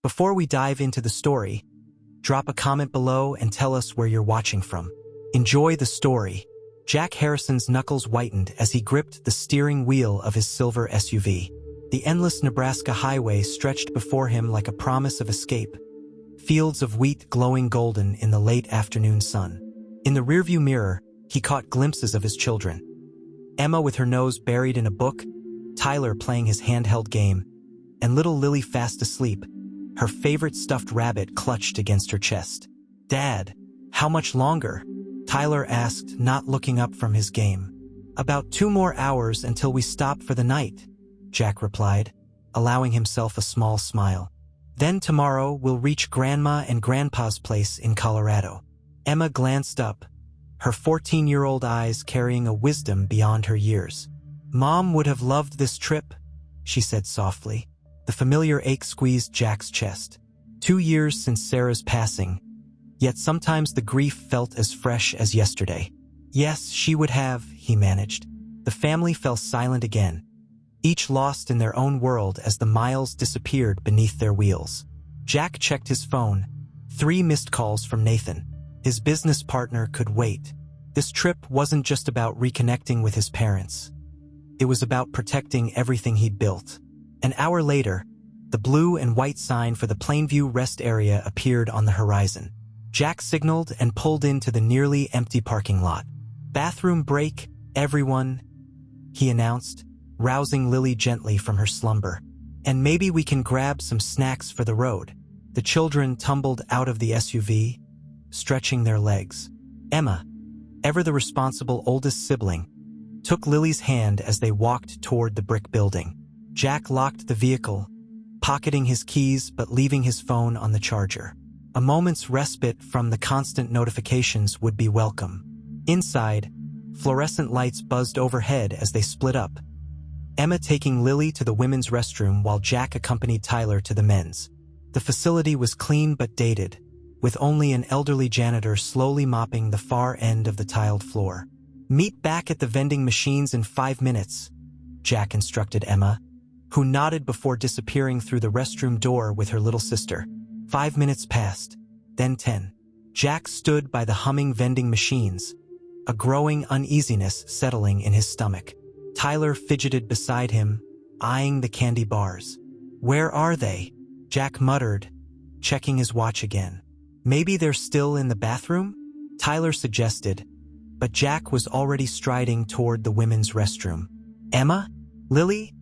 Before we dive into the story, drop a comment below and tell us where you're watching from. Enjoy the story. Jack Harrison's knuckles whitened as he gripped the steering wheel of his silver SUV. The endless Nebraska highway stretched before him like a promise of escape, fields of wheat glowing golden in the late afternoon sun. In the rearview mirror, he caught glimpses of his children. Emma with her nose buried in a book, Tyler playing his handheld game, and little Lily fast asleep, her favorite stuffed rabbit clutched against her chest. "Dad, how much longer?" Tyler asked, not looking up from his game. "About 2 more hours until we stop for the night," Jack replied, allowing himself a small smile. "Then tomorrow we'll reach Grandma and Grandpa's place in Colorado." Emma glanced up, her 14-year-old eyes carrying a wisdom beyond her years. "Mom would have loved this trip," she said softly. The familiar ache squeezed Jack's chest. 2 years since Sarah's passing, yet sometimes the grief felt as fresh as yesterday. "Yes, she would have," he managed. The family fell silent again, each lost in their own world as the miles disappeared beneath their wheels. Jack checked his phone. 3 missed calls from Nathan. His business partner could wait. This trip wasn't just about reconnecting with his parents. It was about protecting everything he'd built. An hour later, the blue and white sign for the Plainview rest area appeared on the horizon. Jack signaled and pulled into the nearly empty parking lot. "Bathroom break, everyone," he announced, rousing Lily gently from her slumber. "And maybe we can grab some snacks for the road." The children tumbled out of the SUV, stretching their legs. Emma, ever the responsible oldest sibling, took Lily's hand as they walked toward the brick building. Jack locked the vehicle, pocketing his keys but leaving his phone on the charger. A moment's respite from the constant notifications would be welcome. Inside, fluorescent lights buzzed overhead as they split up, Emma taking Lily to the women's restroom while Jack accompanied Tyler to the men's. The facility was clean but dated, with only an elderly janitor slowly mopping the far end of the tiled floor. "Meet back at the vending machines in 5 minutes," Jack instructed Emma, who nodded before disappearing through the restroom door with her little sister. 5 minutes passed, then 10. Jack stood by the humming vending machines, a growing uneasiness settling in his stomach. Tyler fidgeted beside him, eyeing the candy bars. "Where are they?" Jack muttered, checking his watch again. "Maybe they're still in the bathroom?" Tyler suggested, but Jack was already striding toward the women's restroom. "Emma? Lily?"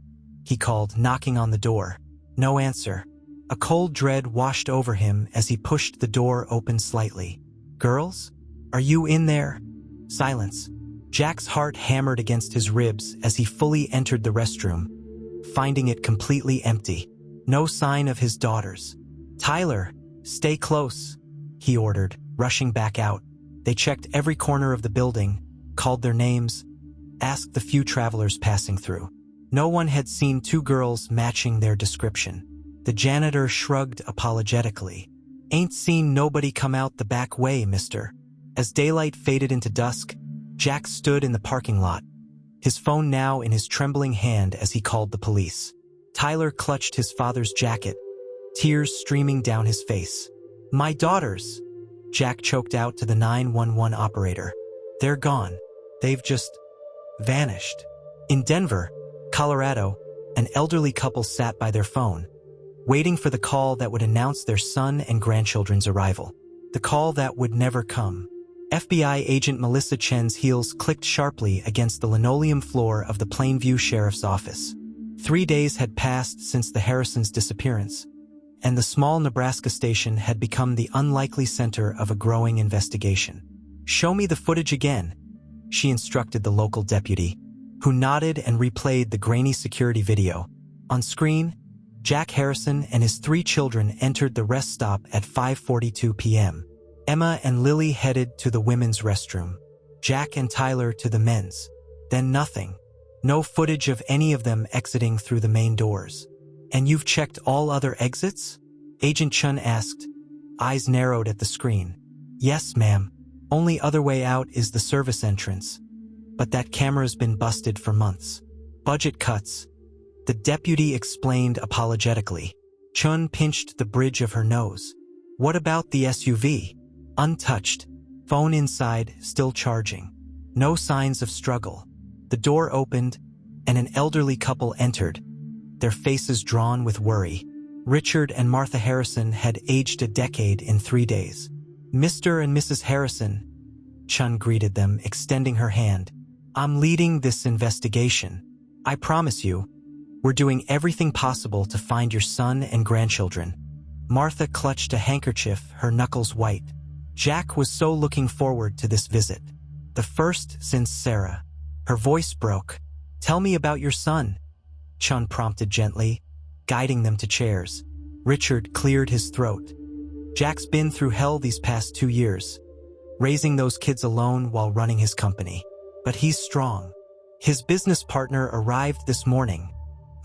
he called, knocking on the door. No answer. A cold dread washed over him as he pushed the door open slightly. "Girls? Are you in there?" Silence. Jack's heart hammered against his ribs as he fully entered the restroom, finding it completely empty. No sign of his daughters. "Tyler, stay close," he ordered, rushing back out. They checked every corner of the building, called their names, asked the few travelers passing through. No one had seen 2 girls matching their description. The janitor shrugged apologetically. "Ain't seen nobody come out the back way, mister." As daylight faded into dusk, Jack stood in the parking lot, his phone now in his trembling hand as he called the police. Tyler clutched his father's jacket, tears streaming down his face. "My daughters," Jack choked out to the 911 operator. "They're gone. They've just vanished." In Denver, Colorado, an elderly couple sat by their phone, waiting for the call that would announce their son and grandchildren's arrival. The call that would never come. FBI agent Melissa Chen's heels clicked sharply against the linoleum floor of the Plainview Sheriff's Office. 3 days had passed since the Harrisons' disappearance, and the small Nebraska station had become the unlikely center of a growing investigation. "Show me the footage again," she instructed the local deputy, who nodded and replayed the grainy security video. On screen, Jack Harrison and his 3 children entered the rest stop at 5:42 p.m. Emma and Lily headed to the women's restroom, Jack and Tyler to the men's. Then nothing. No footage of any of them exiting through the main doors. "And you've checked all other exits?" Agent Chun asked, eyes narrowed at the screen. "Yes, ma'am. Only other way out is the service entrance. But that camera's been busted for months. Budget cuts," the deputy explained apologetically. Chun pinched the bridge of her nose. What about the SUV? Untouched. Phone inside, still charging. No signs of struggle. The door opened, and an elderly couple entered, their faces drawn with worry. Richard and Martha Harrison had aged a decade in 3 days. Mr. and Mrs. Harrison, Chun greeted them, extending her hand. I'm leading this investigation. I promise you, we're doing everything possible to find your son and grandchildren. Martha clutched a handkerchief, her knuckles white. Jack was so looking forward to this visit. The first since Sarah. Her voice broke. Tell me about your son, Chun prompted gently, guiding them to chairs. Richard cleared his throat. Jack's been through hell these past 2 years, raising those kids alone while running his company. But he's strong. His business partner arrived this morning,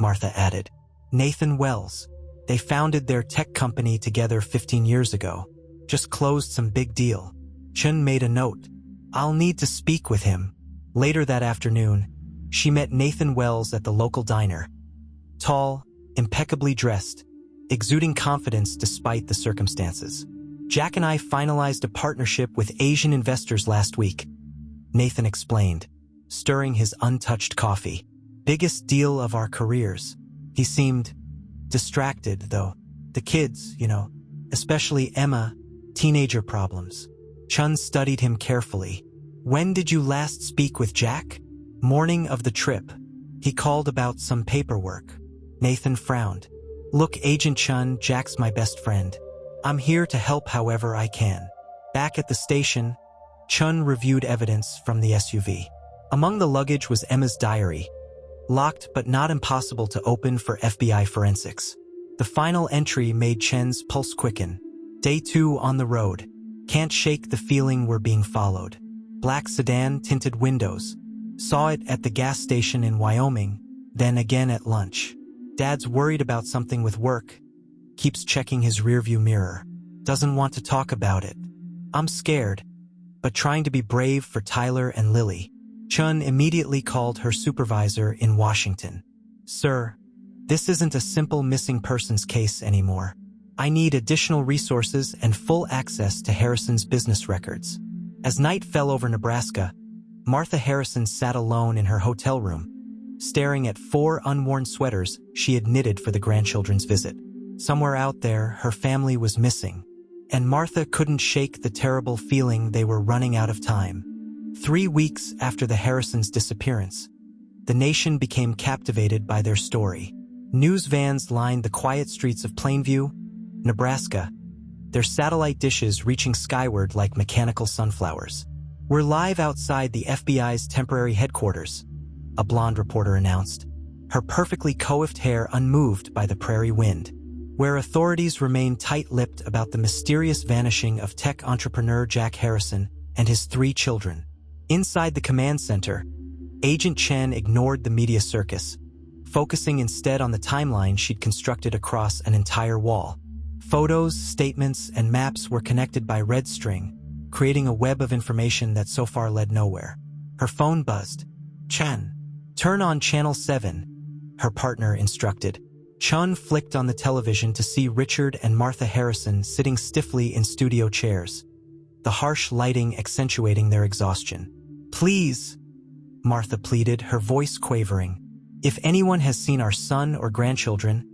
Martha added. Nathan Wells. They founded their tech company together 15 years ago. Just closed some big deal. Chun made a note. I'll need to speak with him. Later that afternoon, she met Nathan Wells at the local diner. Tall, impeccably dressed, exuding confidence despite the circumstances. Jack and I finalized a partnership with Asian investors last week, Nathan explained, stirring his untouched coffee. Biggest deal of our careers. He seemed distracted, though. The kids, especially Emma, teenager problems. Chun studied him carefully. When did you last speak with Jack? Morning of the trip. He called about some paperwork. Nathan frowned. Look, Agent Chun, Jack's my best friend. I'm here to help however I can. Back at the station, Chun reviewed evidence from the SUV. Among the luggage was Emma's diary, locked but not impossible to open for FBI forensics. The final entry made Chen's pulse quicken. Day 2 on the road. Can't shake the feeling we're being followed. Black sedan, tinted windows. Saw it at the gas station in Wyoming, then again at lunch. Dad's worried about something with work. Keeps checking his rearview mirror. Doesn't want to talk about it. I'm scared, but trying to be brave for Tyler and Lily. Chun immediately called her supervisor in Washington. Sir, this isn't a simple missing persons case anymore. I need additional resources and full access to Harrison's business records. As night fell over Nebraska, Martha Harrison sat alone in her hotel room, staring at 4 unworn sweaters she had knitted for the grandchildren's visit. Somewhere out there, her family was missing, and Martha couldn't shake the terrible feeling they were running out of time. 3 weeks after the Harrisons' disappearance, the nation became captivated by their story. News vans lined the quiet streets of Plainview, Nebraska, their satellite dishes reaching skyward like mechanical sunflowers. We're live outside the FBI's temporary headquarters, a blonde reporter announced, her perfectly coiffed hair unmoved by the prairie wind, where authorities remain tight-lipped about the mysterious vanishing of tech entrepreneur Jack Harrison and his 3 children. Inside the command center, Agent Chen ignored the media circus, focusing instead on the timeline she'd constructed across an entire wall. Photos, statements, and maps were connected by red string, creating a web of information that so far led nowhere. Her phone buzzed. Chen, turn on channel 7, her partner instructed. Chun flicked on the television to see Richard and Martha Harrison sitting stiffly in studio chairs, the harsh lighting accentuating their exhaustion. Please, Martha pleaded, her voice quavering. If anyone has seen our son or grandchildren,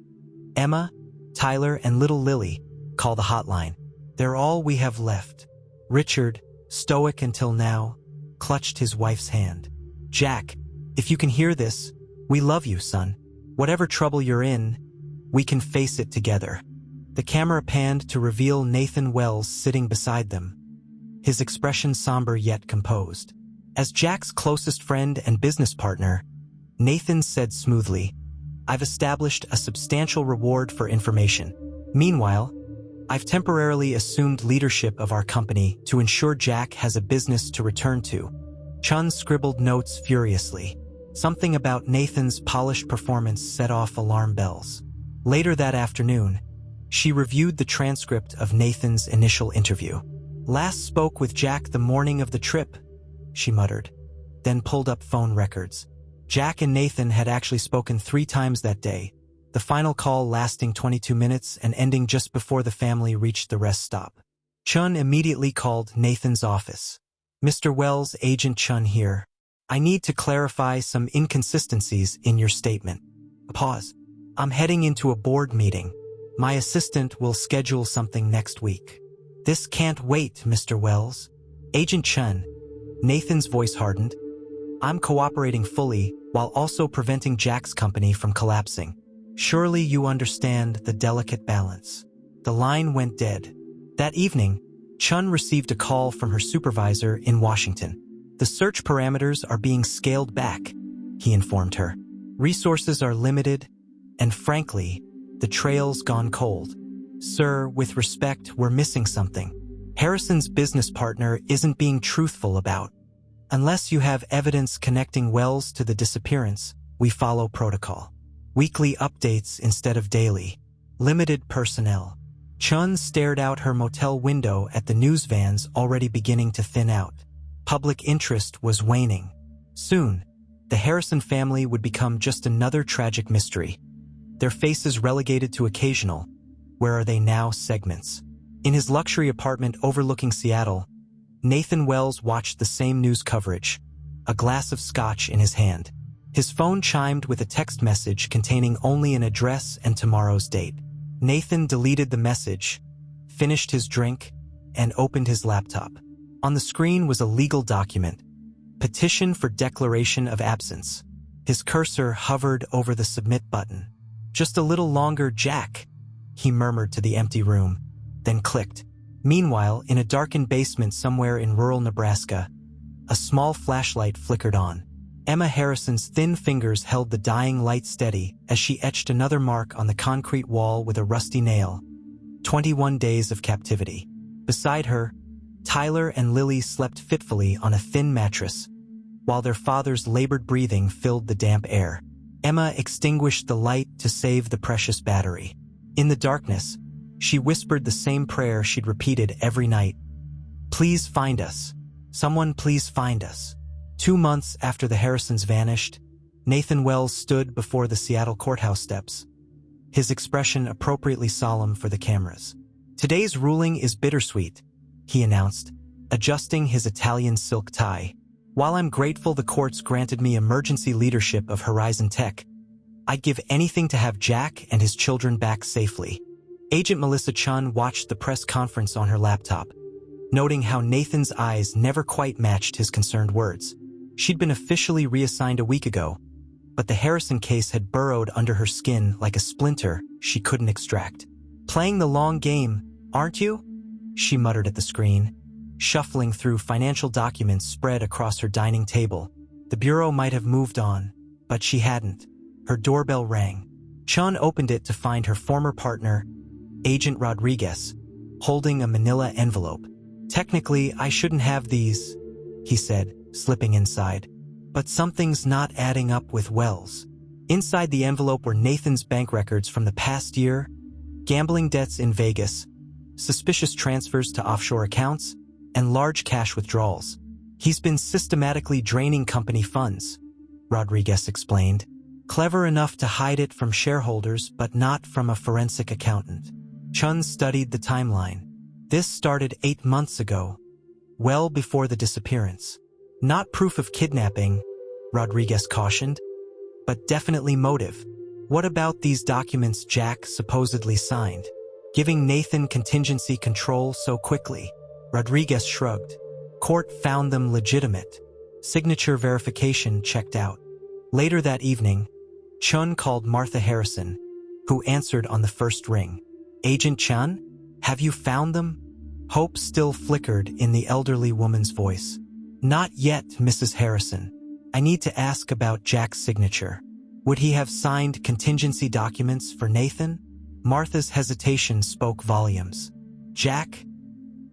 Emma, Tyler, and little Lily, call the hotline. They're all we have left. Richard, stoic until now, clutched his wife's hand. Jack, if you can hear this, we love you, son. Whatever trouble you're in, we can face it together. The camera panned to reveal Nathan Wells sitting beside them, his expression somber yet composed. As Jack's closest friend and business partner, Nathan said smoothly, I've established a substantial reward for information. Meanwhile, I've temporarily assumed leadership of our company to ensure Jack has a business to return to. Chun scribbled notes furiously. Something about Nathan's polished performance set off alarm bells. Later that afternoon, she reviewed the transcript of Nathan's initial interview. Last spoke with Jack the morning of the trip, she muttered, then pulled up phone records. Jack and Nathan had actually spoken 3 times that day, the final call lasting 22 minutes and ending just before the family reached the rest stop. Chun immediately called Nathan's office. "Mr. Wells, Agent Chun here. I need to clarify some inconsistencies in your statement." Pause. "I'm heading into a board meeting. My assistant will schedule something next week." "This can't wait, Mr. Wells." "Agent Chun." Nathan's voice hardened. "I'm cooperating fully while also preventing Jack's company from collapsing. Surely you understand the delicate balance." The line went dead. That evening, Chun received a call from her supervisor in Washington. "The search parameters are being scaled back," he informed her. "Resources are limited, and frankly, the trail's gone cold. Sir, with respect, we're missing something. Harrison's business partner isn't being truthful about. Unless you have evidence connecting Wells to the disappearance, we follow protocol. Weekly updates instead of daily. Limited personnel." Chun stared out her motel window at the news vans already beginning to thin out. Public interest was waning. Soon, the Harrison family would become just another tragic mystery. Their faces relegated to occasional, "Where are they now?" segments. In his luxury apartment overlooking Seattle, Nathan Wells watched the same news coverage, a glass of scotch in his hand. His phone chimed with a text message containing only an address and tomorrow's date. Nathan deleted the message, finished his drink, and opened his laptop. On the screen was a legal document, Petition for Declaration of Absence. His cursor hovered over the submit button. "Just a little longer, Jack," he murmured to the empty room, then clicked. Meanwhile, in a darkened basement somewhere in rural Nebraska, a small flashlight flickered on. Emma Harrison's thin fingers held the dying light steady as she etched another mark on the concrete wall with a rusty nail. 21 days of captivity. Beside her, Tyler and Lily slept fitfully on a thin mattress, while their father's labored breathing filled the damp air. Emma extinguished the light to save the precious battery. In the darkness, she whispered the same prayer she'd repeated every night. "Please find us. Someone please find us." 2 months after the Harrisons vanished, Nathan Wells stood before the Seattle courthouse steps, his expression appropriately solemn for the cameras. "Today's ruling is bittersweet," he announced, adjusting his Italian silk tie. "While I'm grateful the courts granted me emergency leadership of Horizon Tech, I'd give anything to have Jack and his children back safely." Agent Melissa Chun watched the press conference on her laptop, noting how Nathan's eyes never quite matched his concerned words. She'd been officially reassigned a week ago, but the Harrison case had burrowed under her skin like a splinter she couldn't extract. "Playing the long game, aren't you?" she muttered at the screen, shuffling through financial documents spread across her dining table. The bureau might have moved on, but she hadn't. Her doorbell rang. Chun opened it to find her former partner, Agent Rodriguez, holding a manila envelope. "Technically, I shouldn't have these," he said, slipping inside. "But something's not adding up with Wells." Inside the envelope were Nathan's bank records from the past year, gambling debts in Vegas, suspicious transfers to offshore accounts, and large cash withdrawals. "He's been systematically draining company funds," Rodriguez explained. "Clever enough to hide it from shareholders, but not from a forensic accountant." Chun studied the timeline. This started 8 months ago, well before the disappearance. "Not proof of kidnapping," Rodriguez cautioned, "but definitely motive. What about these documents Jack supposedly signed, giving Nathan contingency control so quickly?" Rodriguez shrugged. "Court found them legitimate. Signature verification checked out." Later that evening, Chun called Martha Harrison, who answered on the first ring. "Agent Chun, have you found them?" Hope still flickered in the elderly woman's voice. "Not yet, Mrs. Harrison. I need to ask about Jack's signature. Would he have signed contingency documents for Nathan?" Martha's hesitation spoke volumes. Jack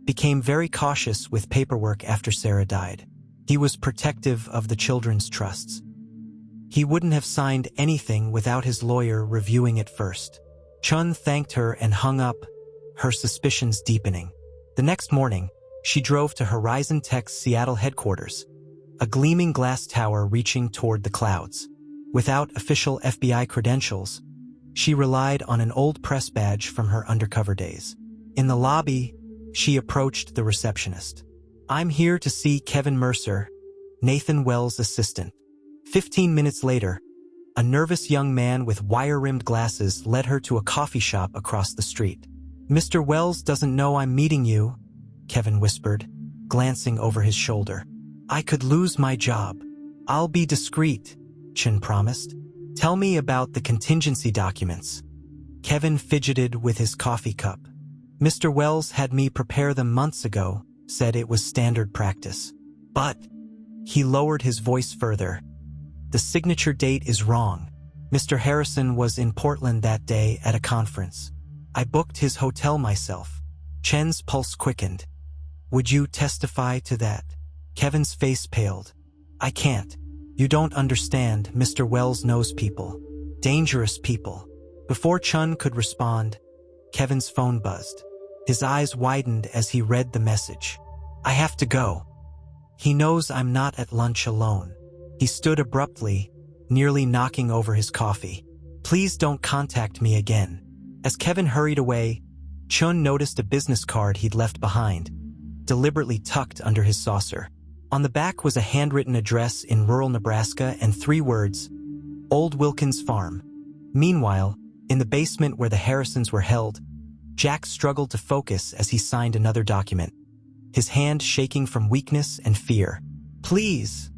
became very cautious with paperwork after Sarah died. He was protective of the children's trusts. He wouldn't have signed anything without his lawyer reviewing it first. Chun thanked her and hung up, her suspicions deepening. The next morning, she drove to Horizon Tech's Seattle headquarters, a gleaming glass tower reaching toward the clouds. Without official FBI credentials, She relied on an old press badge from her undercover days. In the lobby, she approached the receptionist. "I'm here to see Kevin Mercer, Nathan Wells' assistant." 15 minutes later, a nervous young man with wire-rimmed glasses led her to a coffee shop across the street. "Mr. Wells doesn't know I'm meeting you," Kevin whispered, glancing over his shoulder. "I could lose my job." "I'll be discreet," Chin promised. "Tell me about the contingency documents." Kevin fidgeted with his coffee cup. "Mr. Wells had me prepare them months ago, said it was standard practice. But," he lowered his voice further, "the signature date is wrong. Mr. Harrison was in Portland that day at a conference. I booked his hotel myself." Chen's pulse quickened. "Would you testify to that?" Kevin's face paled. "I can't. You don't understand. Mr. Wells knows people. Dangerous people." Before Chun could respond, Kevin's phone buzzed. His eyes widened as he read the message. "I have to go. He knows I'm not at lunch alone." He stood abruptly, nearly knocking over his coffee. "Please don't contact me again." As Kevin hurried away, Chun noticed a business card he'd left behind, deliberately tucked under his saucer. On the back was a handwritten address in rural Nebraska and 3 words, "Old Wilkins Farm." Meanwhile, in the basement where the Harrisons were held, Jack struggled to focus as he signed another document, his hand shaking from weakness and fear. "Please,"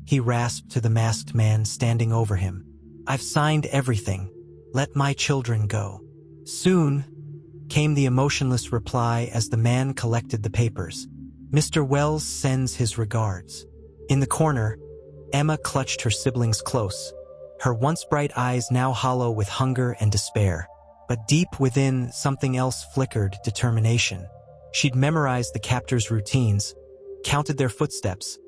he rasped to the masked man standing over him. "I've signed everything. Let my children go." "Soon," came the emotionless reply as the man collected the papers. "Mr. Wells sends his regards." In the corner, Emma clutched her siblings close, her once bright eyes now hollow with hunger and despair. But deep within, something else flickered: determination. She'd memorized the captors' routines, counted their footsteps,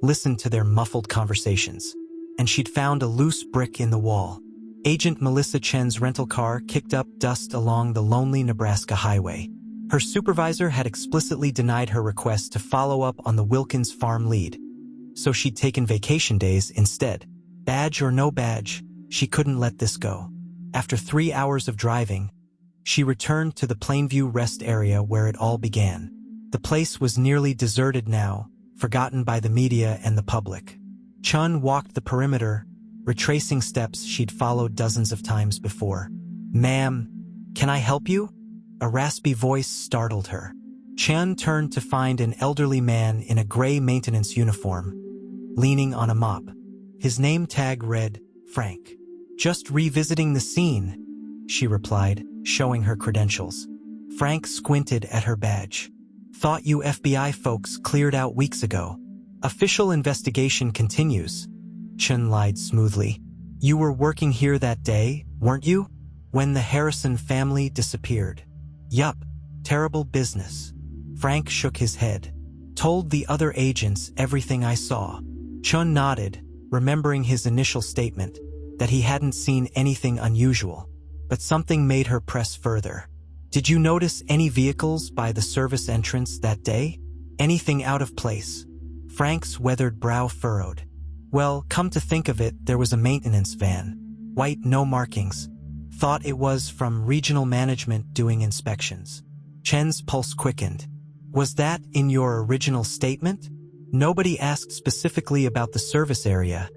listened to their muffled conversations, and she'd found a loose brick in the wall. Agent Melissa Chen's rental car kicked up dust along the lonely Nebraska highway. Her supervisor had explicitly denied her request to follow up on the Wilkins Farm lead, so she'd taken vacation days instead. Badge or no badge, she couldn't let this go. After 3 hours of driving, she returned to the Plainview rest area where it all began. The place was nearly deserted now, forgotten by the media and the public. Chun walked the perimeter, retracing steps she'd followed dozens of times before. "Ma'am, can I help you?" A raspy voice startled her. Chun turned to find an elderly man in a gray maintenance uniform, leaning on a mop. His name tag read, Frank. "Just revisiting the scene," she replied, showing her credentials. Frank squinted at her badge. "Thought you FBI folks cleared out weeks ago." "Official investigation continues," Chun lied smoothly. "You were working here that day, weren't you? When the Harrison family disappeared." "Yup, terrible business." Frank shook his head. "Told the other agents everything I saw." Chun nodded, remembering his initial statement, that he hadn't seen anything unusual. But something made her press further. "Did you notice any vehicles by the service entrance that day? Anything out of place?" Frank's weathered brow furrowed. "Well, come to think of it, there was a maintenance van. White, no markings. Thought it was from regional management doing inspections." Chen's pulse quickened. "Was that in your original statement?" "Nobody asked specifically about the service area,"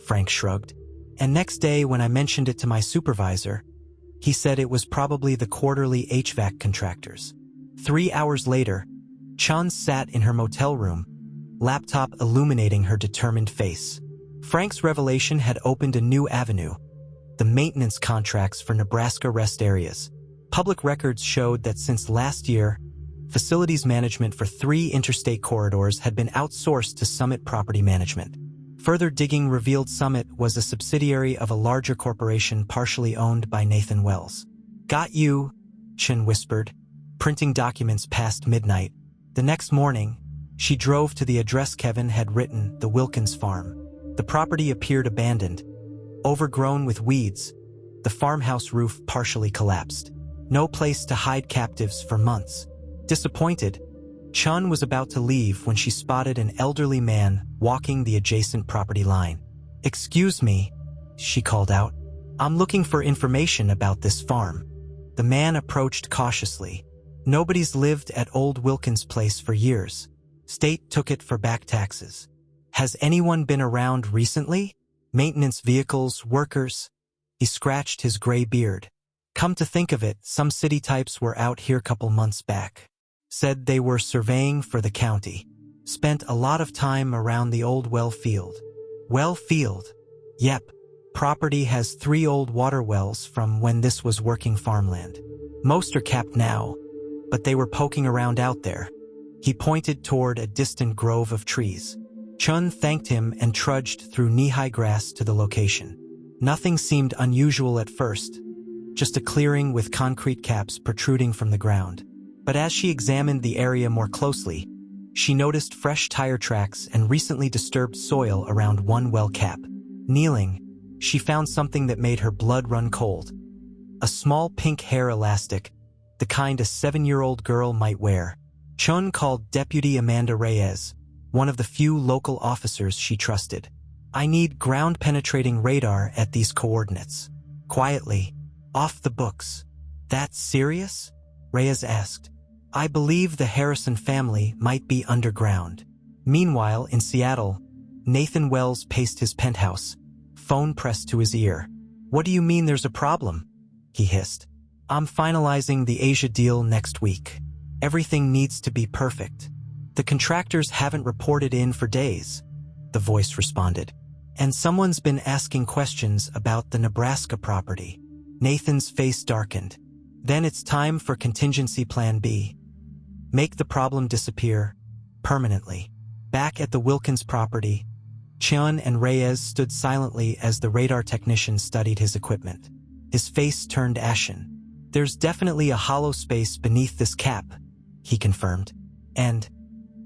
Frank shrugged. "And next day when I mentioned it to my supervisor, he said it was probably the quarterly HVAC contractors." 3 hours later, Chun sat in her motel room, laptop illuminating her determined face. Frank's revelation had opened a new avenue: the maintenance contracts for Nebraska rest areas. Public records showed that since last year, facilities management for 3 interstate corridors had been outsourced to Summit Property Management. Further digging revealed Summit was a subsidiary of a larger corporation partially owned by Nathan Wells. "Got you," Chin whispered, printing documents past midnight. The next morning, she drove to the address Kevin had written, the Wilkins Farm. The property appeared abandoned, overgrown with weeds, the farmhouse roof partially collapsed. No place to hide captives for months. Disappointed, Chun was about to leave when she spotted an elderly man walking the adjacent property line. "Excuse me," she called out. I'm looking for information about this farm. The man approached cautiously. Nobody's lived at Old Wilkins' place for years. State took it for back taxes. Has anyone been around recently? Maintenance vehicles, workers? He scratched his gray beard. Come to think of it, some city types were out here couple months back. Said they were surveying for the county. Spent a lot of time around the old well field. Well field? Yep. Property has 3 old water wells from when this was working farmland. Most are capped now, but they were poking around out there. He pointed toward a distant grove of trees. Chun thanked him and trudged through knee-high grass to the location. Nothing seemed unusual at first, just a clearing with concrete caps protruding from the ground. But as she examined the area more closely, she noticed fresh tire tracks and recently disturbed soil around one well cap. Kneeling, she found something that made her blood run cold. A small pink hair elastic, the kind a 7-year-old girl might wear. Chun called Deputy Amanda Reyes, one of the few local officers she trusted. I need ground-penetrating radar at these coordinates. Quietly, off the books. That's serious? Reyes asked. I believe the Harrison family might be underground. Meanwhile, in Seattle, Nathan Wells paced his penthouse, phone pressed to his ear. What do you mean there's a problem? He hissed. I'm finalizing the Asia deal next week. Everything needs to be perfect. The contractors haven't reported in for days, the voice responded. And someone's been asking questions about the Nebraska property. Nathan's face darkened. Then it's time for contingency plan B. Make the problem disappear permanently. Back at the Wilkins property, Chun and Reyes stood silently as the radar technician studied his equipment. His face turned ashen. There's definitely a hollow space beneath this cap, he confirmed. And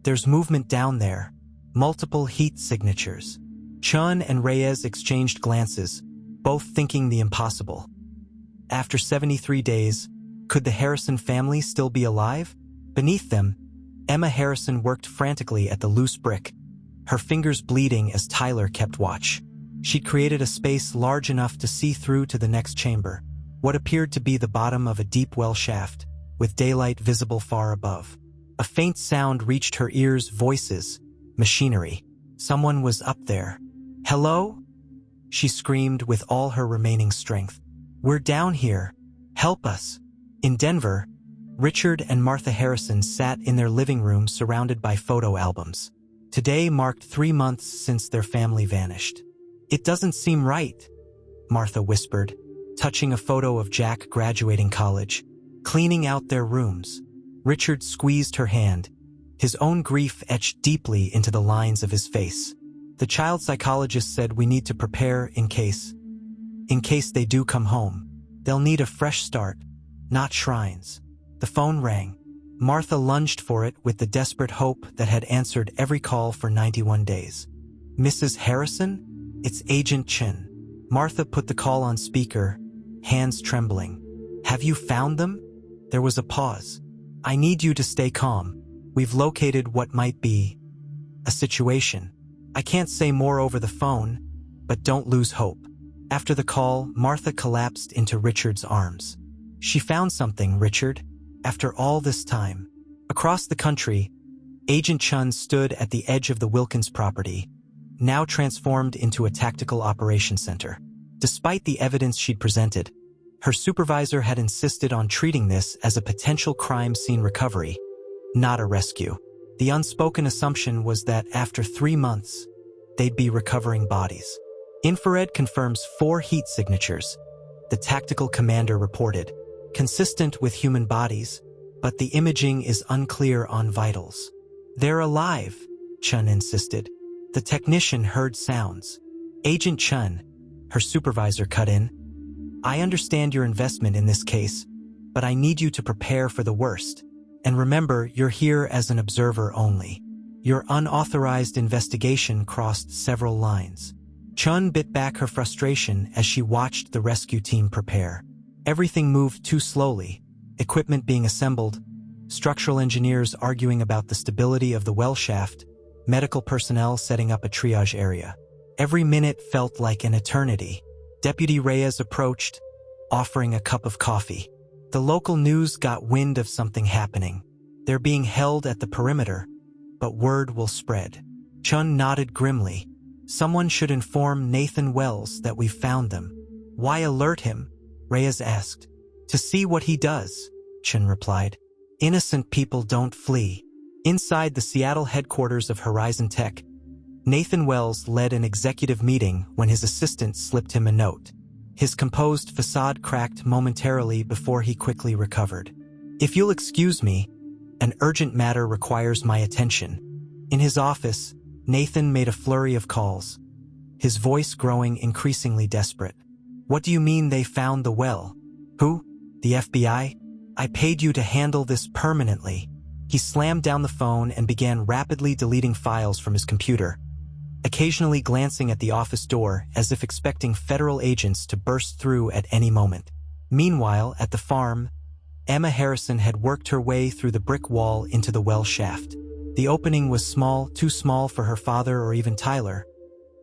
there's movement down there. Multiple heat signatures. Chun and Reyes exchanged glances, both thinking the impossible. After 73 days, could the Harrison family still be alive? Beneath them, Emma Harrison worked frantically at the loose brick, her fingers bleeding as Tyler kept watch. She'd created a space large enough to see through to the next chamber, what appeared to be the bottom of a deep well shaft, with daylight visible far above. A faint sound reached her ears, voices, machinery. Someone was up there. Hello? She screamed with all her remaining strength. We're down here. Help us. In Denver, Richard and Martha Harrison sat in their living room surrounded by photo albums. Today marked 3 months since their family vanished. It doesn't seem right, Martha whispered, touching a photo of Jack graduating college, cleaning out their rooms. Richard squeezed her hand, his own grief etched deeply into the lines of his face. The child psychologist said we need to prepare in case they do come home. They'll need a fresh start, not shrines. The phone rang. Martha lunged for it with the desperate hope that had answered every call for 91 days. Mrs. Harrison? It's Agent Chin. Martha put the call on speaker, hands trembling. Have you found them? There was a pause. I need you to stay calm. We've located what might be a situation. I can't say more over the phone, but don't lose hope. After the call, Martha collapsed into Richard's arms. She found something, Richard. After all this time. Across the country, Agent Chun stood at the edge of the Wilkins property, now transformed into a tactical operations center. Despite the evidence she'd presented, her supervisor had insisted on treating this as a potential crime scene recovery, not a rescue. The unspoken assumption was that after 3 months, they'd be recovering bodies. Infrared confirms 4 heat signatures, the tactical commander reported, consistent with human bodies, but the imaging is unclear on vitals. They're alive, Chun insisted. The technician heard sounds. Agent Chun, her supervisor, cut in. I understand your investment in this case, but I need you to prepare for the worst. And remember, you're here as an observer only. Your unauthorized investigation crossed several lines. Chun bit back her frustration as she watched the rescue team prepare. Everything moved too slowly, equipment being assembled, structural engineers arguing about the stability of the well shaft, medical personnel setting up a triage area. Every minute felt like an eternity. Deputy Reyes approached, offering a cup of coffee. The local news got wind of something happening. They're being held at the perimeter, but word will spread. Chun nodded grimly. Someone should inform Nathan Wells that we've found them. Why alert him? Reyes asked. To see what he does, Chun replied. Innocent people don't flee. Inside the Seattle headquarters of Horizon Tech, Nathan Wells led an executive meeting when his assistant slipped him a note. His composed facade cracked momentarily before he quickly recovered. If you'll excuse me, an urgent matter requires my attention. In his office, Nathan made a flurry of calls, his voice growing increasingly desperate. What do you mean they found the well? Who? The FBI? I paid you to handle this permanently. He slammed down the phone and began rapidly deleting files from his computer, occasionally glancing at the office door as if expecting federal agents to burst through at any moment. Meanwhile, at the farm, Emma Harrison had worked her way through the brick wall into the well shaft. The opening was small, too small for her father or even Tyler,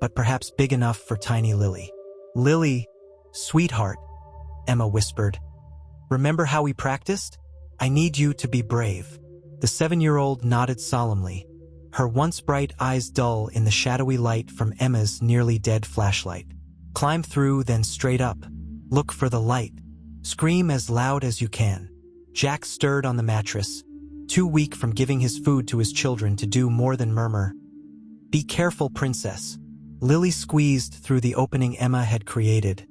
but perhaps big enough for tiny Lily. Lily, sweetheart, Emma whispered. Remember how we practiced? I need you to be brave. The 7-year-old nodded solemnly, her once bright eyes dull in the shadowy light from Emma's nearly dead flashlight. Climb through, then straight up. Look for the light. Scream as loud as you can. Jack stirred on the mattress, too weak from giving his food to his children to do more than murmur. Be careful, princess. Lily squeezed through the opening Emma had created,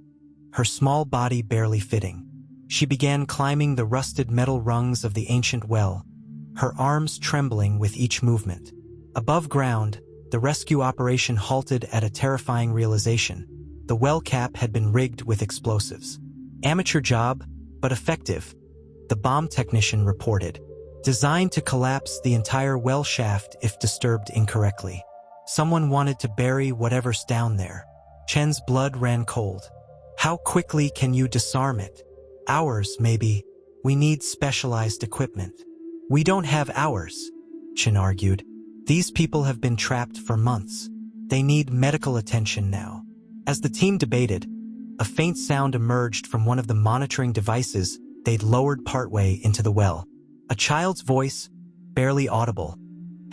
her small body barely fitting. She began climbing the rusted metal rungs of the ancient well, her arms trembling with each movement. Above ground, the rescue operation halted at a terrifying realization. The well cap had been rigged with explosives. Amateur job, but effective, the bomb technician reported. Designed to collapse the entire well shaft if disturbed incorrectly. Someone wanted to bury whatever's down there. Chen's blood ran cold. How quickly can you disarm it? Hours, maybe. We need specialized equipment. We don't have hours, Chen argued. These people have been trapped for months. They need medical attention now. As the team debated, a faint sound emerged from one of the monitoring devices they'd lowered partway into the well. A child's voice, barely audible.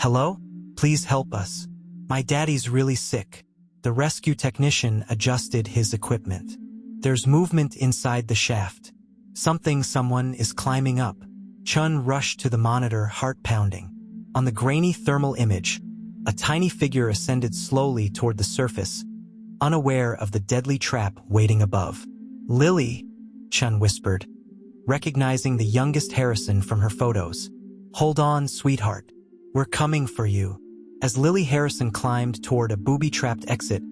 Hello? Please help us. My daddy's really sick. The rescue technician adjusted his equipment. There's movement inside the shaft. Someone is climbing up. Chun rushed to the monitor, heart pounding. On the grainy thermal image, a tiny figure ascended slowly toward the surface, unaware of the deadly trap waiting above. Lily, Chun whispered, recognizing the youngest Harrison from her photos. Hold on, sweetheart. We're coming for you. As Lily Harrison climbed toward a booby-trapped exit,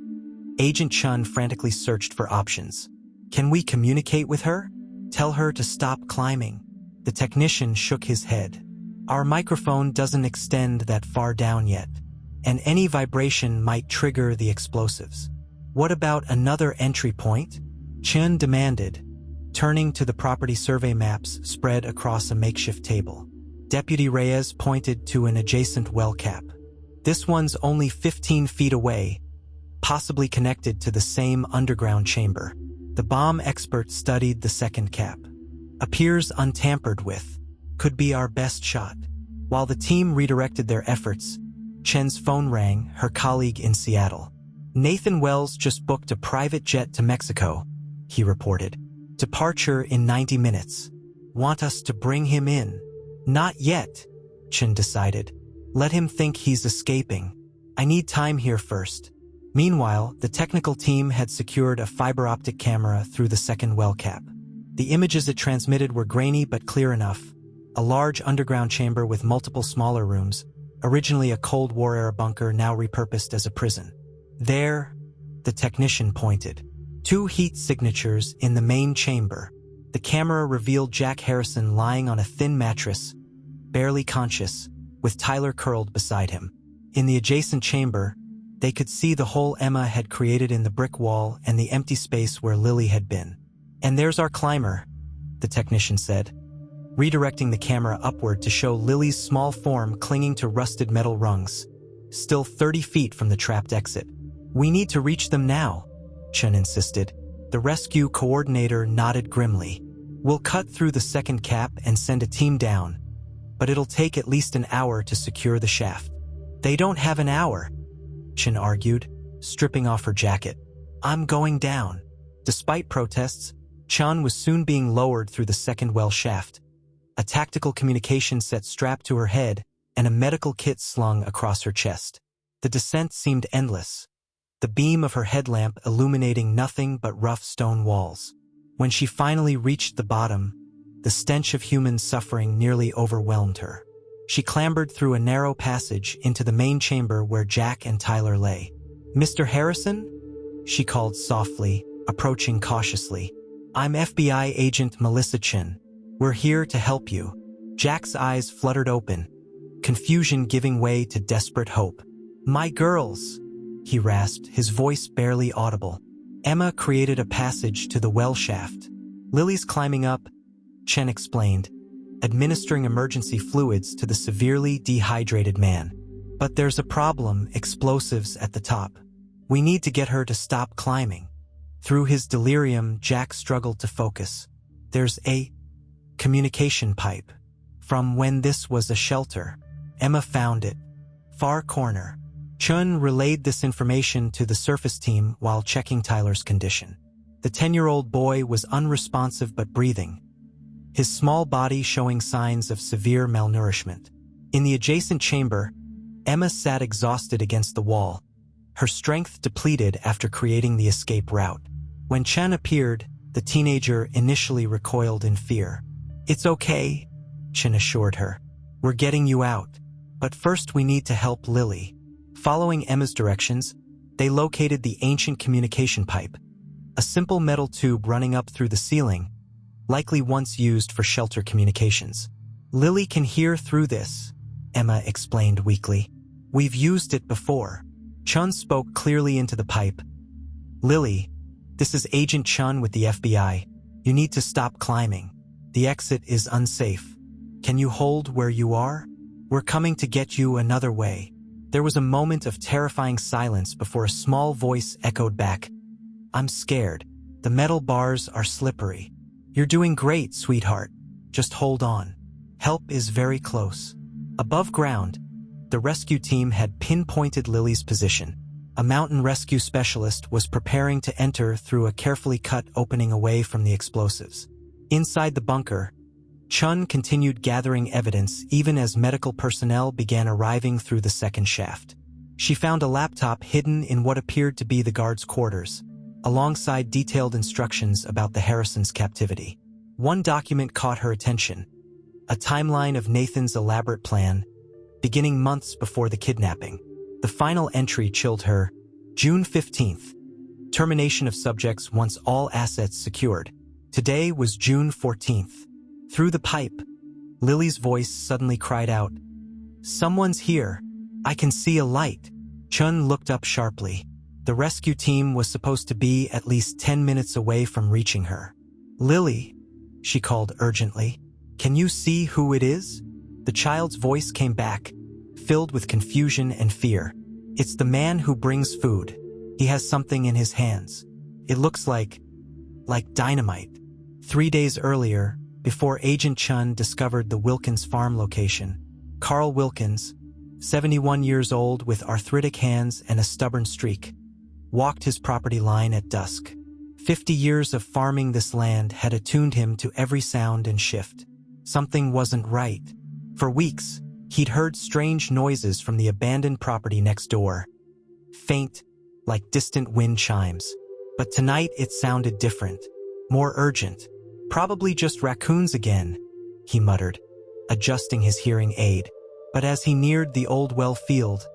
Agent Chun frantically searched for options. Can we communicate with her? Tell her to stop climbing. The technician shook his head. Our microphone doesn't extend that far down yet, and any vibration might trigger the explosives. What about another entry point? Chun demanded, turning to the property survey maps spread across a makeshift table. Deputy Reyes pointed to an adjacent well cap. This one's only 15 feet away, possibly connected to the same underground chamber. The bomb expert studied the second cap. Appears untampered with. Could be our best shot. While the team redirected their efforts, Chen's phone rang, her colleague in Seattle. Nathan Wells just booked a private jet to Mexico, he reported. Departure in 90 minutes. Want us to bring him in? Not yet, Chen decided. Let him think he's escaping. I need time here first. Meanwhile, the technical team had secured a fiber optic camera through the second well cap. The images it transmitted were grainy but clear enough. A large underground chamber with multiple smaller rooms, originally a Cold War-era bunker now repurposed as a prison. There, the technician pointed. 2 heat signatures in the main chamber. The camera revealed Jack Harrison lying on a thin mattress, barely conscious, with Tyler curled beside him. In the adjacent chamber, they could see the hole Emma had created in the brick wall and the empty space where Lily had been. And there's our climber, the technician said, redirecting the camera upward to show Lily's small form clinging to rusted metal rungs, still 30 feet from the trapped exit. We need to reach them now, Chun insisted. The rescue coordinator nodded grimly. We'll cut through the second cap and send a team down, but it'll take at least an hour to secure the shaft. They don't have an hour, Chen argued, stripping off her jacket. I'm going down. Despite protests, Chen was soon being lowered through the second well shaft. A tactical communication set strapped to her head and a medical kit slung across her chest. The descent seemed endless, the beam of her headlamp illuminating nothing but rough stone walls. When she finally reached the bottom, the stench of human suffering nearly overwhelmed her. She clambered through a narrow passage into the main chamber where Jack and Tyler lay. "Mr. Harrison?" she called softly, approaching cautiously. "I'm FBI agent Melissa Chen. We're here to help you." Jack's eyes fluttered open, confusion giving way to desperate hope. "My girls," he rasped, his voice barely audible. Emma created a passage to the well shaft. "Lily's climbing up," Chen explained, administering emergency fluids to the severely dehydrated man. "But there's a problem, explosives at the top. We need to get her to stop climbing." Through his delirium, Jack struggled to focus. "There's a communication pipe. From when this was a shelter." Emma found it. Far corner. Chun relayed this information to the surface team while checking Tyler's condition. The 10-year-old boy was unresponsive but breathing, his small body showing signs of severe malnourishment. In the adjacent chamber, Emma sat exhausted against the wall, her strength depleted after creating the escape route. When Chen appeared, the teenager initially recoiled in fear. "It's okay," Chen assured her. "We're getting you out. But first we need to help Lily." Following Emma's directions, they located the ancient communication pipe, a simple metal tube running up through the ceiling, likely once used for shelter communications. "Lily can hear through this," Emma explained weakly. "We've used it before." Chun spoke clearly into the pipe. "Lily, this is Agent Chun with the FBI. You need to stop climbing. The exit is unsafe. Can you hold where you are? We're coming to get you another way." There was a moment of terrifying silence before a small voice echoed back. "I'm scared. The metal bars are slippery." "You're doing great, sweetheart. Just hold on. Help is very close." Above ground, the rescue team had pinpointed Lily's position. A mountain rescue specialist was preparing to enter through a carefully cut opening away from the explosives. Inside the bunker, Chun continued gathering evidence even as medical personnel began arriving through the second shaft. She found a laptop hidden in what appeared to be the guards' quarters, alongside detailed instructions about the Harrisons' captivity. One document caught her attention, a timeline of Nathan's elaborate plan, beginning months before the kidnapping. The final entry chilled her. June 15th. Termination of subjects once all assets secured. Today was June 14th. Through the pipe, Lily's voice suddenly cried out, "Someone's here. I can see a light." Chun looked up sharply. The rescue team was supposed to be at least 10 minutes away from reaching her. "Lily," she called urgently, "can you see who it is?" The child's voice came back, filled with confusion and fear. "It's the man who brings food. He has something in his hands. It looks like dynamite." 3 days earlier, before Agent Chun discovered the Wilkins farm location, Carl Wilkins, 71 years old with arthritic hands and a stubborn streak, walked his property line at dusk. 50 years of farming this land had attuned him to every sound and shift. Something wasn't right. For weeks, he'd heard strange noises from the abandoned property next door, faint, like distant wind chimes. But tonight it sounded different, more urgent. "Probably just raccoons again," he muttered, adjusting his hearing aid. But as he neared the old well field,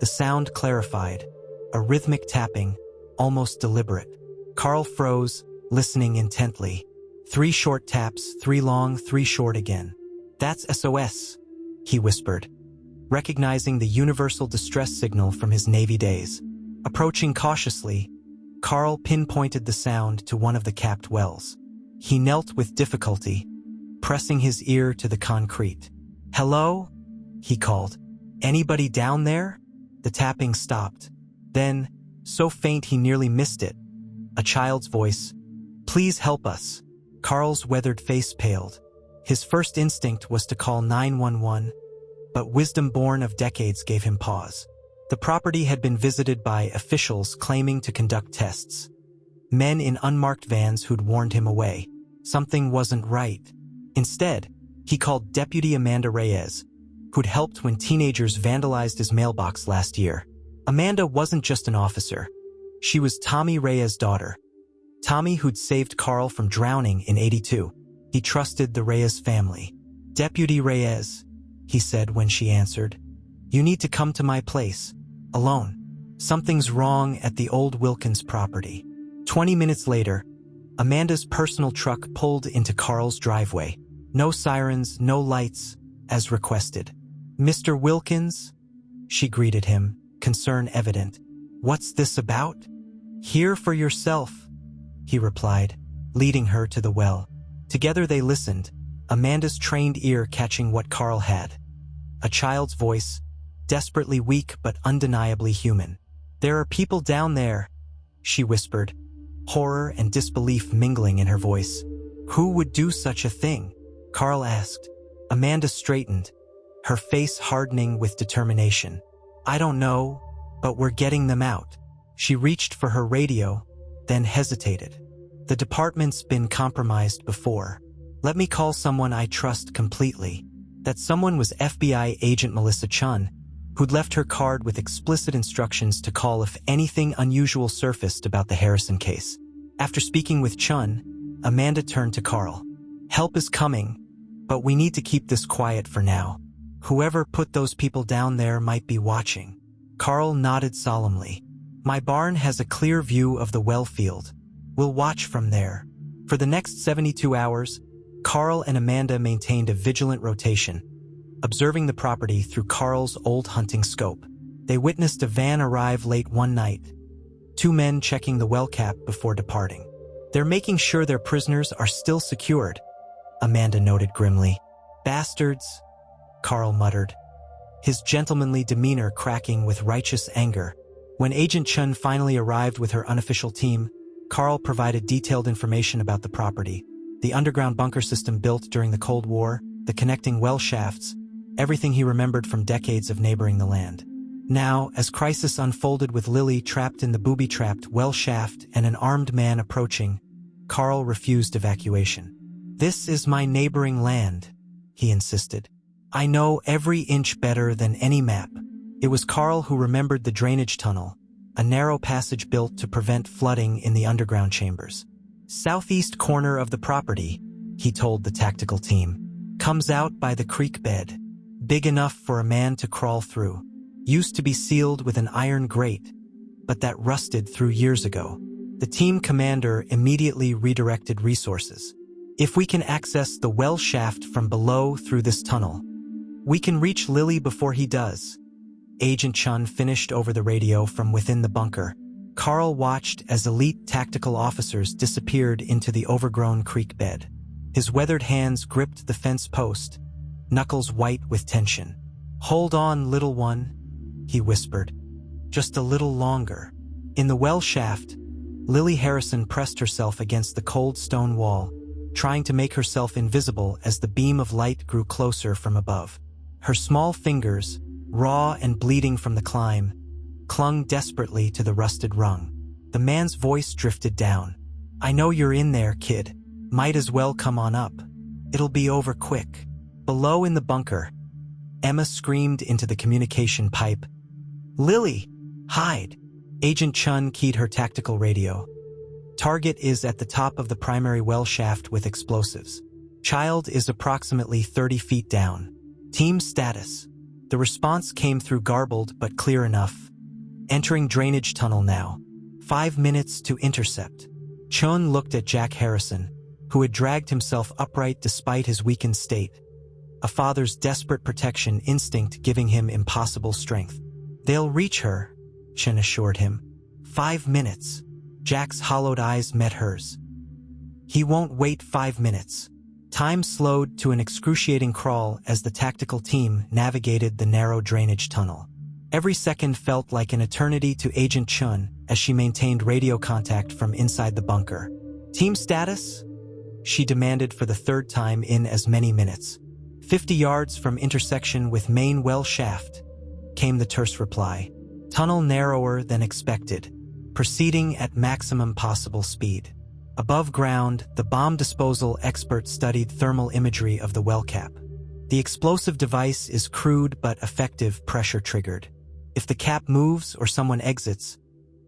the sound clarified, a rhythmic tapping, almost deliberate. Carl froze, listening intently. 3 short taps, 3 long, 3 short again. "That's SOS," he whispered, recognizing the universal distress signal from his Navy days. Approaching cautiously, Carl pinpointed the sound to one of the capped wells. He knelt with difficulty, pressing his ear to the concrete. "Hello?" he called. "Anybody down there?" The tapping stopped. Then, so faint he nearly missed it, a child's voice, Please help us. Carl's weathered face paled. His first instinct was to call 911, but wisdom born of decades gave him pause. The property had been visited by officials claiming to conduct tests. Men in unmarked vans who'd warned him away. Something wasn't right. Instead, he called Deputy Amanda Reyes, who'd helped when teenagers vandalized his mailbox last year. Amanda wasn't just an officer. She was Tommy Reyes' daughter. Tommy, who'd saved Carl from drowning in '82. He trusted the Reyes family. "Deputy Reyes," he said when she answered, "you need to come to my place. Alone. Something's wrong at the old Wilkins property." 20 minutes later, Amanda's personal truck pulled into Carl's driveway. No sirens, no lights, as requested. "Mr. Wilkins?" She greeted him, concern evident. "What's this about?" "Hear for yourself," he replied, leading her to the well. Together they listened, Amanda's trained ear catching what Carl had. A child's voice, desperately weak but undeniably human. "There are people down there," she whispered, horror and disbelief mingling in her voice. "Who would do such a thing?" Carl asked. Amanda straightened, her face hardening with determination. "I don't know, but we're getting them out." She reached for her radio, then hesitated. "The department's been compromised before. Let me call someone I trust completely." That someone was FBI agent Melissa Chun, who'd left her card with explicit instructions to call if anything unusual surfaced about the Harrison case. After speaking with Chun, Amanda turned to Carl. "Help is coming, but we need to keep this quiet for now. Whoever put those people down there might be watching." Carl nodded solemnly. "My barn has a clear view of the well field. We'll watch from there." For the next 72 hours, Carl and Amanda maintained a vigilant rotation, observing the property through Carl's old hunting scope. They witnessed a van arrive late one night, 2 men checking the well cap before departing. "They're making sure their prisoners are still secured," Amanda noted grimly. "Bastards," Carl muttered, his gentlemanly demeanor cracking with righteous anger. When Agent Chun finally arrived with her unofficial team, Carl provided detailed information about the property. The underground bunker system built during the Cold War, the connecting well shafts, everything he remembered from decades of neighboring the land. Now, as crisis unfolded with Lily trapped in the booby-trapped well shaft and an armed man approaching, Carl refused evacuation. "This is my neighboring land," he insisted. "I know every inch better than any map." It was Carl who remembered the drainage tunnel, a narrow passage built to prevent flooding in the underground chambers. "Southeast corner of the property," he told the tactical team. "Comes out by the creek bed. Big enough for a man to crawl through. Used to be sealed with an iron grate, but that rusted through years ago." The team commander immediately redirected resources. "If we can access the well shaft from below through this tunnel, we can reach Lily before he does." Agent Chun finished over the radio from within the bunker. Carl watched as elite tactical officers disappeared into the overgrown creek bed. His weathered hands gripped the fence post, knuckles white with tension. "Hold on, little one," he whispered. "Just a little longer." In the well shaft, Lily Harrison pressed herself against the cold stone wall, trying to make herself invisible as the beam of light grew closer from above. Her small fingers, raw and bleeding from the climb, clung desperately to the rusted rung. The man's voice drifted down. "I know you're in there, kid. Might as well come on up. It'll be over quick." Below in the bunker, Emma screamed into the communication pipe. "Lily, hide!" Agent Chun keyed her tactical radio. "Target is at the top of the primary well shaft with explosives. Child is approximately 30 feet down. Team status." The response came through garbled but clear enough. "Entering drainage tunnel now. 5 minutes to intercept." Chun looked at Jack Harrison, who had dragged himself upright despite his weakened state, a father's desperate protection instinct giving him impossible strength. "They'll reach her," Chun assured him. 5 minutes. Jack's hollowed eyes met hers. "He won't wait 5 minutes." Time slowed to an excruciating crawl as the tactical team navigated the narrow drainage tunnel. Every second felt like an eternity to Agent Chun as she maintained radio contact from inside the bunker. Team status? She demanded for the third time in as many minutes. 50 yards from intersection with main well shaft, came the terse reply. Tunnel narrower than expected, proceeding at maximum possible speed. Above ground, the bomb disposal expert studied thermal imagery of the well cap. The explosive device is crude but effective, pressure-triggered. If the cap moves or someone exits,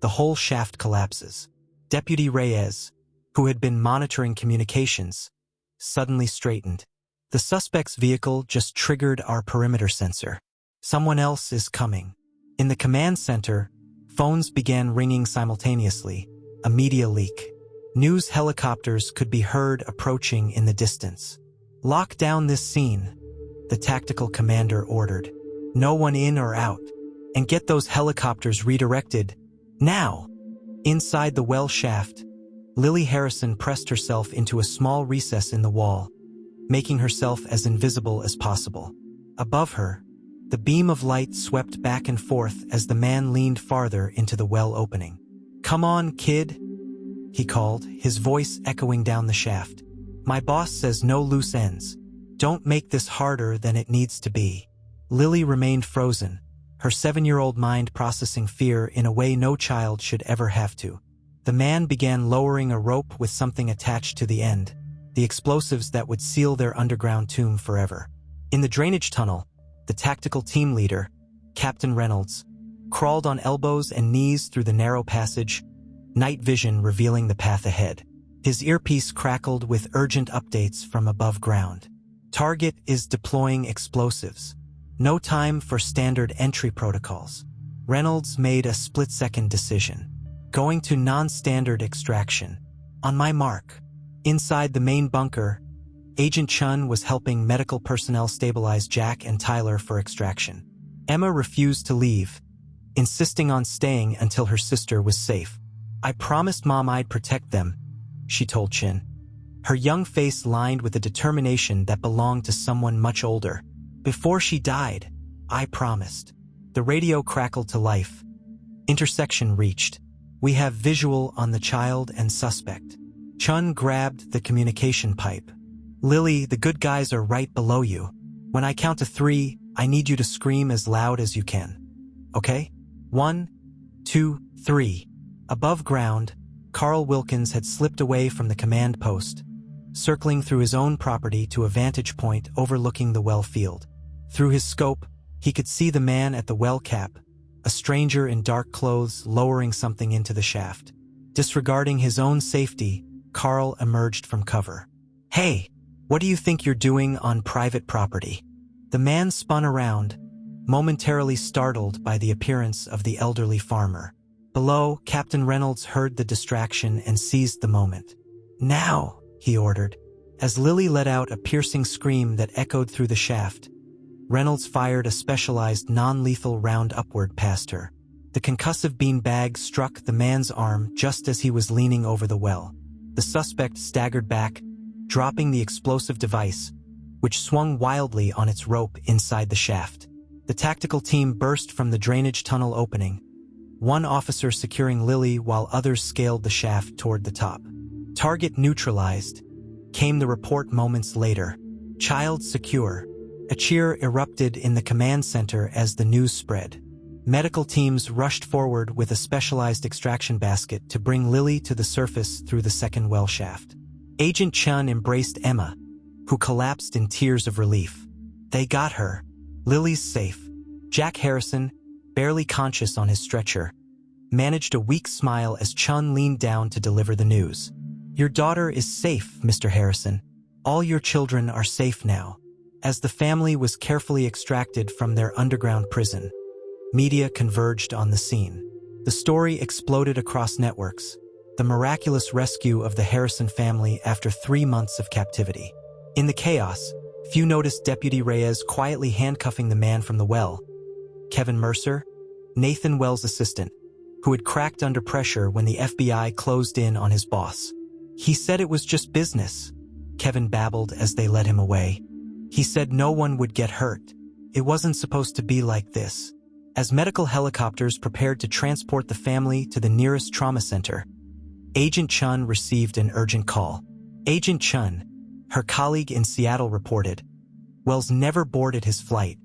the whole shaft collapses. Deputy Reyes, who had been monitoring communications, suddenly straightened. The suspect's vehicle just triggered our perimeter sensor. Someone else is coming. In the command center, phones began ringing simultaneously, a media leak. News helicopters could be heard approaching in the distance. Lock down this scene, the tactical commander ordered. No one in or out, and get those helicopters redirected, now. Inside the well shaft, Lily Harrison pressed herself into a small recess in the wall, making herself as invisible as possible. Above her, the beam of light swept back and forth as the man leaned farther into the well opening. "Come on, kid," he called, his voice echoing down the shaft. "My boss says no loose ends. Don't make this harder than it needs to be." Lily remained frozen, her 7-year-old mind processing fear in a way no child should ever have to. The man began lowering a rope with something attached to the end, the explosives that would seal their underground tomb forever. In the drainage tunnel, the tactical team leader, Captain Reynolds, crawled on elbows and knees through the narrow passage, night vision revealing the path ahead. His earpiece crackled with urgent updates from above ground. Target is deploying explosives. No time for standard entry protocols. Reynolds made a split-second decision. Going to non-standard extraction. On my mark. Inside the main bunker, Agent Chun was helping medical personnel stabilize Jack and Tyler for extraction. Emma refused to leave, insisting on staying until her sister was safe. "I promised Mom I'd protect them," she told Chin. Her young face lined with a determination that belonged to someone much older. "Before she died, I promised." The radio crackled to life. Intersection reached. "We have visual on the child and suspect." Chun grabbed the communication pipe. "Lily, the good guys are right below you. When I count to 3, I need you to scream as loud as you can. Okay? 1, 2, 3. Above ground, Carl Wilkins had slipped away from the command post, circling through his own property to a vantage point overlooking the well field. Through his scope, he could see the man at the well cap, a stranger in dark clothes lowering something into the shaft. Disregarding his own safety, Carl emerged from cover. "Hey, what do you think you're doing on private property?" The man spun around, momentarily startled by the appearance of the elderly farmer. Below, Captain Reynolds heard the distraction and seized the moment. "Now," he ordered. As Lily let out a piercing scream that echoed through the shaft, Reynolds fired a specialized non-lethal round upward past her. The concussive beanbag struck the man's arm just as he was leaning over the well. The suspect staggered back, dropping the explosive device, which swung wildly on its rope inside the shaft. The tactical team burst from the drainage tunnel opening, one officer securing Lily while others scaled the shaft toward the top. "Target neutralized," came the report moments later. "Child secure." A cheer erupted in the command center as the news spread. Medical teams rushed forward with a specialized extraction basket to bring Lily to the surface through the second well shaft. Agent Chun embraced Emma, who collapsed in tears of relief. "They got her. Lily's safe." Jack Harrison, barely conscious on his stretcher, managed a weak smile as Chun leaned down to deliver the news. "Your daughter is safe, Mr. Harrison. All your children are safe now." As the family was carefully extracted from their underground prison, media converged on the scene. The story exploded across networks, the miraculous rescue of the Harrison family after 3 months of captivity. In the chaos, few noticed Deputy Reyes quietly handcuffing the man from the well, Kevin Mercer, Nathan Wells' assistant, who had cracked under pressure when the FBI closed in on his boss. "He said it was just business," Kevin babbled as they led him away. "He said no one would get hurt. It wasn't supposed to be like this." As medical helicopters prepared to transport the family to the nearest trauma center, Agent Chun received an urgent call. Agent Chun, her colleague in Seattle, reported, Wells never boarded his flight.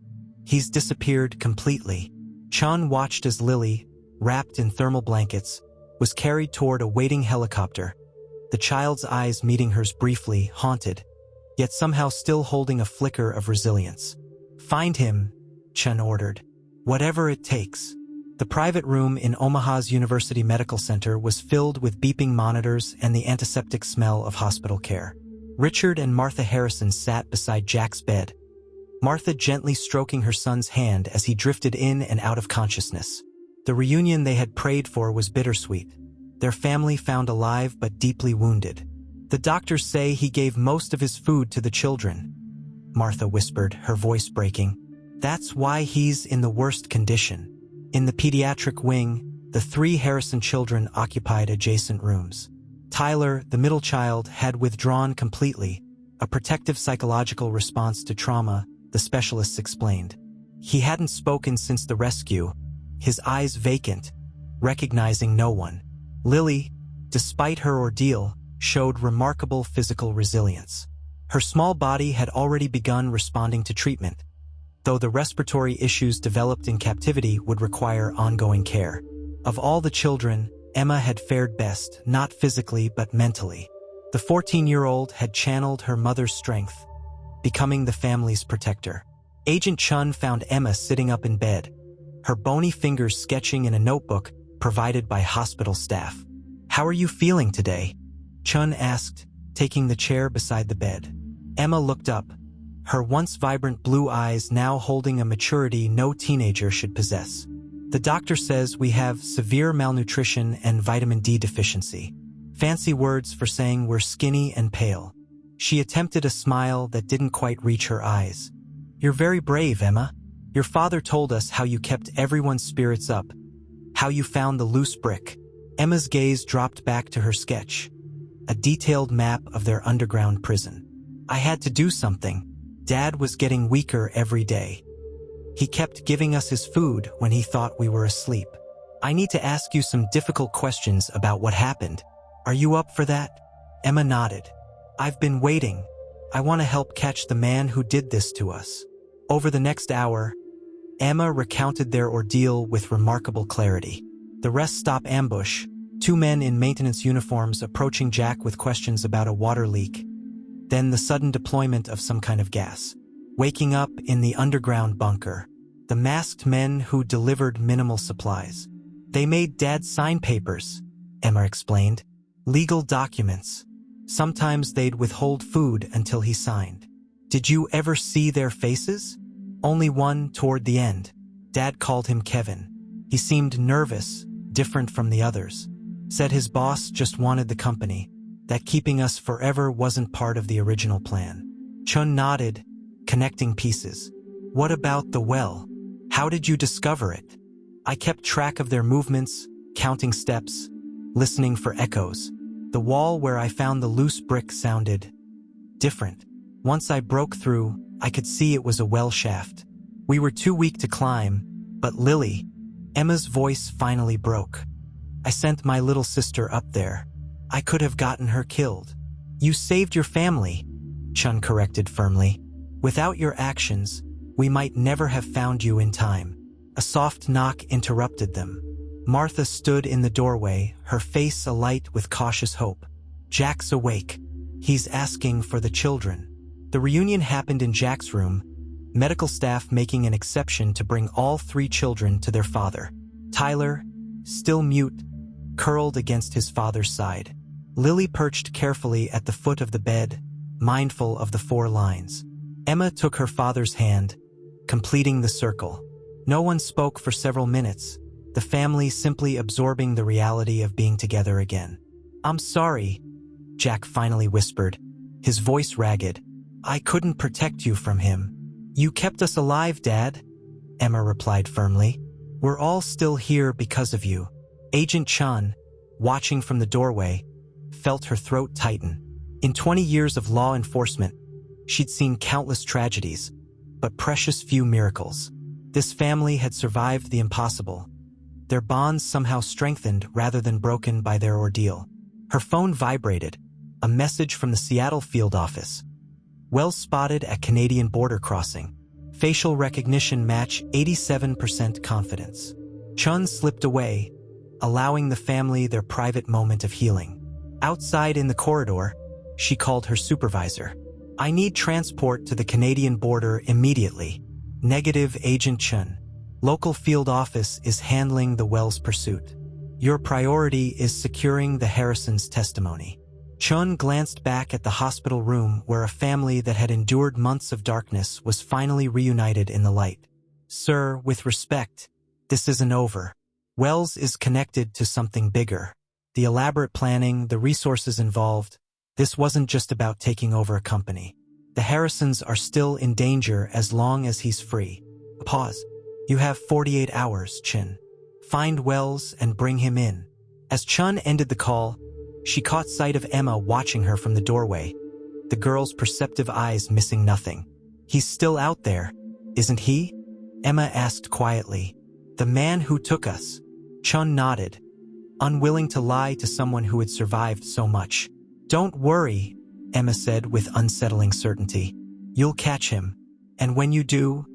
He's disappeared completely. Chun watched as Lily, wrapped in thermal blankets, was carried toward a waiting helicopter, the child's eyes meeting hers briefly, haunted, yet somehow still holding a flicker of resilience. Find him, Chun ordered. Whatever it takes. The private room in Omaha's University Medical Center was filled with beeping monitors and the antiseptic smell of hospital care. Richard and Martha Harrison sat beside Jack's bed, Martha gently stroking her son's hand as he drifted in and out of consciousness. The reunion they had prayed for was bittersweet, their family found alive but deeply wounded. The doctors say he gave most of his food to the children, Martha whispered, her voice breaking. That's why he's in the worst condition. In the pediatric wing, the 3 Harrison children occupied adjacent rooms. Tyler, the middle child, had withdrawn completely, a protective psychological response to trauma, the specialists explained. He hadn't spoken since the rescue, his eyes vacant, recognizing no one. Lily, despite her ordeal, showed remarkable physical resilience. Her small body had already begun responding to treatment, though the respiratory issues developed in captivity would require ongoing care. Of all the children, Emma had fared best, not physically but mentally. The 14-year-old had channeled her mother's strength, becoming the family's protector. Agent Chun found Emma sitting up in bed, her bony fingers sketching in a notebook provided by hospital staff. How are you feeling today? Chun asked, taking the chair beside the bed. Emma looked up, her once vibrant blue eyes now holding a maturity no teenager should possess. The doctor says we have severe malnutrition and vitamin D deficiency. Fancy words for saying we're skinny and pale. She attempted a smile that didn't quite reach her eyes. You're very brave, Emma. Your father told us how you kept everyone's spirits up, how you found the loose brick. Emma's gaze dropped back to her sketch, a detailed map of their underground prison. I had to do something. Dad was getting weaker every day. He kept giving us his food when he thought we were asleep. I need to ask you some difficult questions about what happened. Are you up for that? Emma nodded. I've been waiting. I want to help catch the man who did this to us. Over the next hour, Emma recounted their ordeal with remarkable clarity. The rest stop ambush, 2 men in maintenance uniforms approaching Jack with questions about a water leak. Then the sudden deployment of some kind of gas. Waking up in the underground bunker. The masked men who delivered minimal supplies. They made Dad sign papers, Emma explained. Legal documents. Sometimes they'd withhold food until he signed. Did you ever see their faces? Only one toward the end. Dad called him Kevin. He seemed nervous, different from the others. Said his boss just wanted the company, that keeping us forever wasn't part of the original plan. Chun nodded, connecting pieces. What about the well? How did you discover it? I kept track of their movements, counting steps, listening for echoes. The wall where I found the loose brick sounded different. Once I broke through, I could see it was a well shaft. We were too weak to climb, but Lily, Emma's voice finally broke. I sent my little sister up there. I could have gotten her killed. You saved your family, Chun corrected firmly. Without your actions, we might never have found you in time. A soft knock interrupted them. Martha stood in the doorway, her face alight with cautious hope. Jack's awake. He's asking for the children. The reunion happened in Jack's room, medical staff making an exception to bring all 3 children to their father. Tyler, still mute, curled against his father's side. Lily perched carefully at the foot of the bed, mindful of the 4 lines. Emma took her father's hand, completing the circle. No one spoke for several minutes, the family simply absorbing the reality of being together again. I'm sorry, Jack finally whispered, his voice ragged. I couldn't protect you from him. You kept us alive, Dad, Emma replied firmly. We're all still here because of you. Agent Chun, watching from the doorway, felt her throat tighten. In 20 years of law enforcement, she'd seen countless tragedies, but precious few miracles. This family had survived the impossible, their bonds somehow strengthened rather than broken by their ordeal. Her phone vibrated, a message from the Seattle field office. Wells spotted at Canadian border crossing. Facial recognition match 87% confidence. Chun slipped away, allowing the family their private moment of healing. Outside in the corridor, she called her supervisor. I need transport to the Canadian border immediately. Negative, Agent Chun. Local field office is handling the Wells pursuit. Your priority is securing the Harrisons' testimony. Chun glanced back at the hospital room where a family that had endured months of darkness was finally reunited in the light. Sir, with respect, this isn't over. Wells is connected to something bigger. The elaborate planning, the resources involved. This wasn't just about taking over a company. The Harrisons are still in danger as long as he's free. Pause. You have 48 hours, Chin. Find Wells and bring him in. As Chun ended the call, she caught sight of Emma watching her from the doorway, the girl's perceptive eyes missing nothing. He's still out there, isn't he? Emma asked quietly. The man who took us. Chun nodded, unwilling to lie to someone who had survived so much. Don't worry, Emma said with unsettling certainty. You'll catch him, and when you do,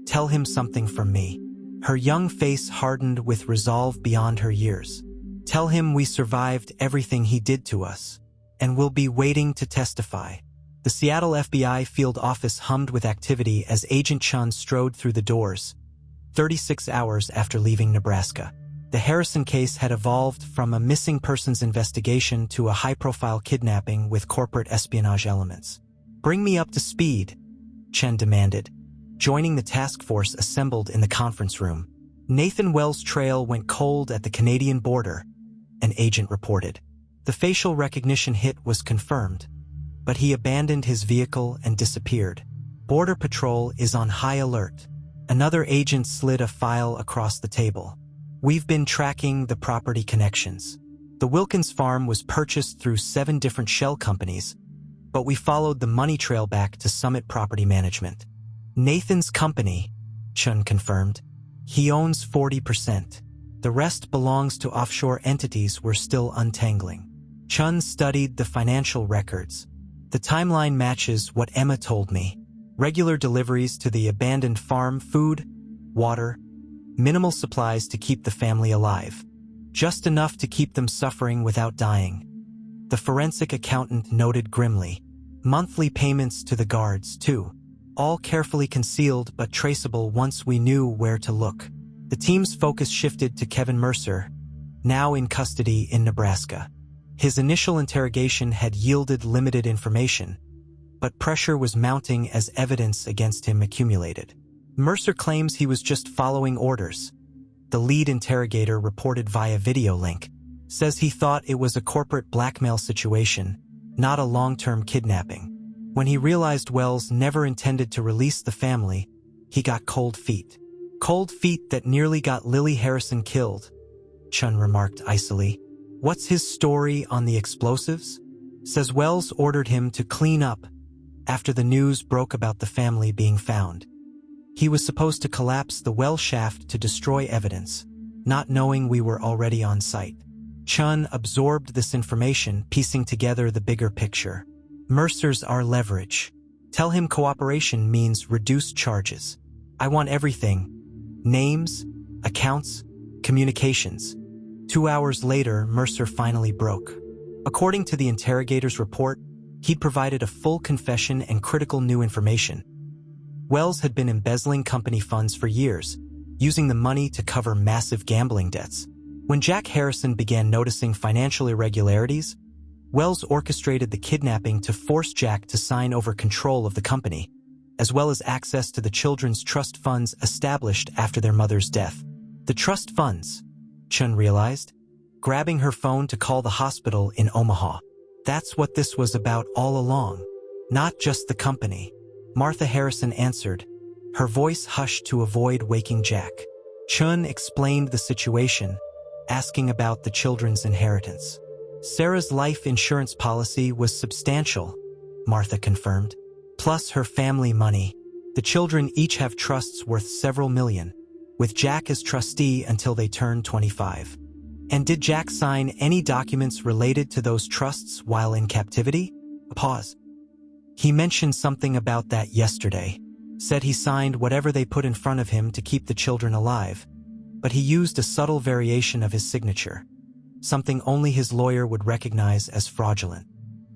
tell him something from me. Her young face hardened with resolve beyond her years. Tell him we survived everything he did to us, and we'll be waiting to testify. The Seattle FBI field office hummed with activity as Agent Chun strode through the doors, 36 hours after leaving Nebraska. The Harrison case had evolved from a missing persons investigation to a high-profile kidnapping with corporate espionage elements. Bring me up to speed, Chen demanded, joining the task force assembled in the conference room. Nathan Wells' trail went cold at the Canadian border, an agent reported. The facial recognition hit was confirmed, but he abandoned his vehicle and disappeared. Border Patrol is on high alert. Another agent slid a file across the table. We've been tracking the property connections. The Wilkins farm was purchased through 7 different shell companies, but we followed the money trail back to Summit Property Management. Nathan's company, Chun confirmed. He owns 40%. The rest belongs to offshore entities we're still untangling. Chun studied the financial records. The timeline matches what Emma told me. Regular deliveries to the abandoned farm, food, water, minimal supplies to keep the family alive. Just enough to keep them suffering without dying. The forensic accountant noted grimly. Monthly payments to the guards, too. All carefully concealed but traceable once we knew where to look. The team's focus shifted to Kevin Mercer, now in custody in Nebraska. His initial interrogation had yielded limited information, but pressure was mounting as evidence against him accumulated. Mercer claims he was just following orders. The lead interrogator, reported via video link, says he thought it was a corporate blackmail situation, not a long-term kidnapping. When he realized Wells never intended to release the family, he got cold feet. Cold feet that nearly got Lily Harrison killed, Chun remarked icily. What's his story on the explosives? Says Wells ordered him to clean up after the news broke about the family being found. He was supposed to collapse the well shaft to destroy evidence, not knowing we were already on site. Chun absorbed this information, piecing together the bigger picture. Mercer's our leverage. Tell him cooperation means reduced charges. I want everything. Names, accounts, communications. 2 hours later, Mercer finally broke. According to the interrogator's report, he'd provided a full confession and critical new information. Wells had been embezzling company funds for years, using the money to cover massive gambling debts. When Jack Harrison began noticing financial irregularities, Wells orchestrated the kidnapping to force Jack to sign over control of the company, as well as access to the children's trust funds established after their mother's death. The trust funds, Chun realized, grabbing her phone to call the hospital in Omaha. That's what this was about all along, not just the company. Martha Harrison answered, her voice hushed to avoid waking Jack. Chun explained the situation, asking about the children's inheritance. Sarah's life insurance policy was substantial, Martha confirmed, plus her family money. The children each have trusts worth several million, with Jack as trustee until they turn 25. And did Jack sign any documents related to those trusts while in captivity? A pause. He mentioned something about that yesterday. Said he signed whatever they put in front of him to keep the children alive. But he used a subtle variation of his signature. Something only his lawyer would recognize as fraudulent.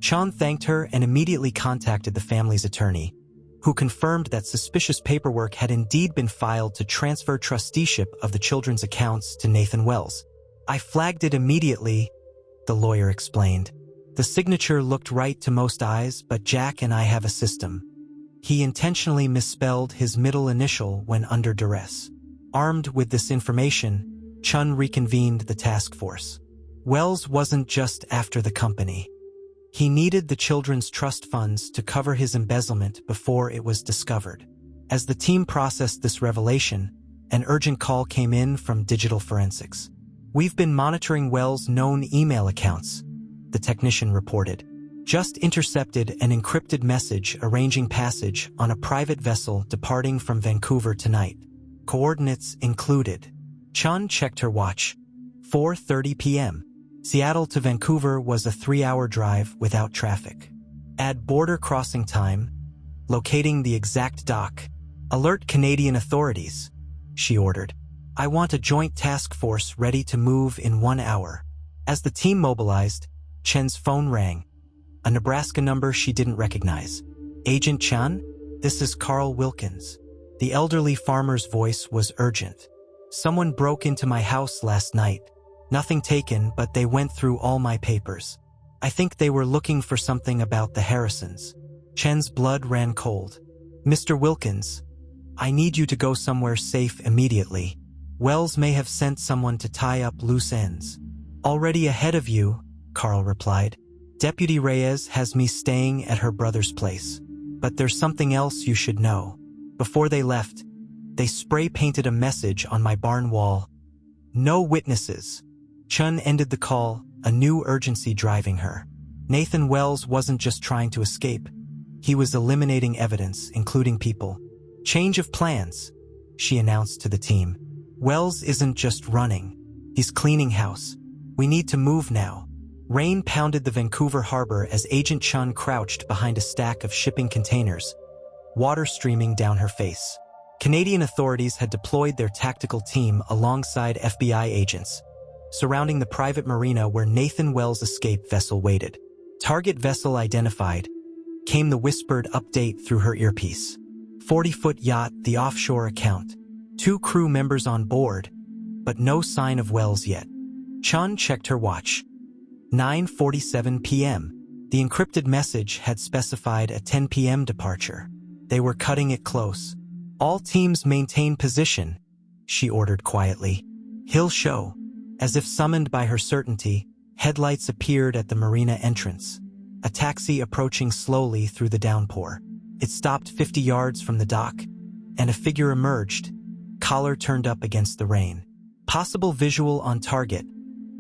Chan thanked her and immediately contacted the family's attorney, who confirmed that suspicious paperwork had indeed been filed to transfer trusteeship of the children's accounts to Nathan Wells. I flagged it immediately, the lawyer explained. The signature looked right to most eyes, but Jack and I have a system. He intentionally misspelled his middle initial when under duress. Armed with this information, Chun reconvened the task force. Wells wasn't just after the company. He needed the children's trust funds to cover his embezzlement before it was discovered. As the team processed this revelation, an urgent call came in from digital forensics. We've been monitoring Wells' known email accounts, the technician reported. Just intercepted an encrypted message arranging passage on a private vessel departing from Vancouver tonight. Coordinates included. Chun checked her watch. 4:30 p.m. Seattle to Vancouver was a 3-hour drive without traffic. Add border crossing time, locating the exact dock. Alert Canadian authorities, she ordered. I want a joint task force ready to move in 1 hour. As the team mobilized, Chen's phone rang. A Nebraska number she didn't recognize. Agent Chen? This is Carl Wilkins. The elderly farmer's voice was urgent. Someone broke into my house last night. Nothing taken, but they went through all my papers. I think they were looking for something about the Harrisons. Chen's blood ran cold. Mr. Wilkins, I need you to go somewhere safe immediately. Wells may have sent someone to tie up loose ends. Already ahead of you, Carl replied. Deputy Reyes has me staying at her brother's place. But there's something else you should know. Before they left, they spray-painted a message on my barn wall. No witnesses. Chun ended the call, a new urgency driving her. Nathan Wells wasn't just trying to escape. He was eliminating evidence, including people. Change of plans, she announced to the team. Wells isn't just running. He's cleaning house. We need to move now. Rain pounded the Vancouver harbor as Agent Chun crouched behind a stack of shipping containers, water streaming down her face. Canadian authorities had deployed their tactical team alongside FBI agents, surrounding the private marina where Nathan Wells' escape vessel waited. Target vessel identified, came the whispered update through her earpiece. 40-foot yacht, the offshore account. 2 crew members on board, but no sign of Wells yet. Chun checked her watch. 9:47 p.m. The encrypted message had specified a 10 p.m. departure. They were cutting it close. All teams maintain position, she ordered quietly. He'll show. As if summoned by her certainty, headlights appeared at the marina entrance. A taxi approaching slowly through the downpour. It stopped 50 yards from the dock, and a figure emerged, collar turned up against the rain. Possible visual on target,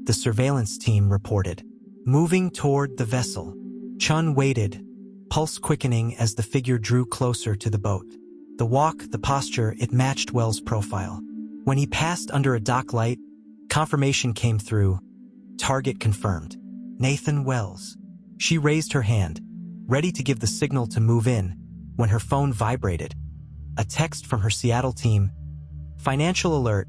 the surveillance team reported. Moving toward the vessel. Chun waited, pulse quickening as the figure drew closer to the boat. The walk, the posture, it matched Wells' profile. When he passed under a dock light, confirmation came through. Target confirmed. Nathan Wells. She raised her hand, ready to give the signal to move in, when her phone vibrated. A text from her Seattle team. Financial alert.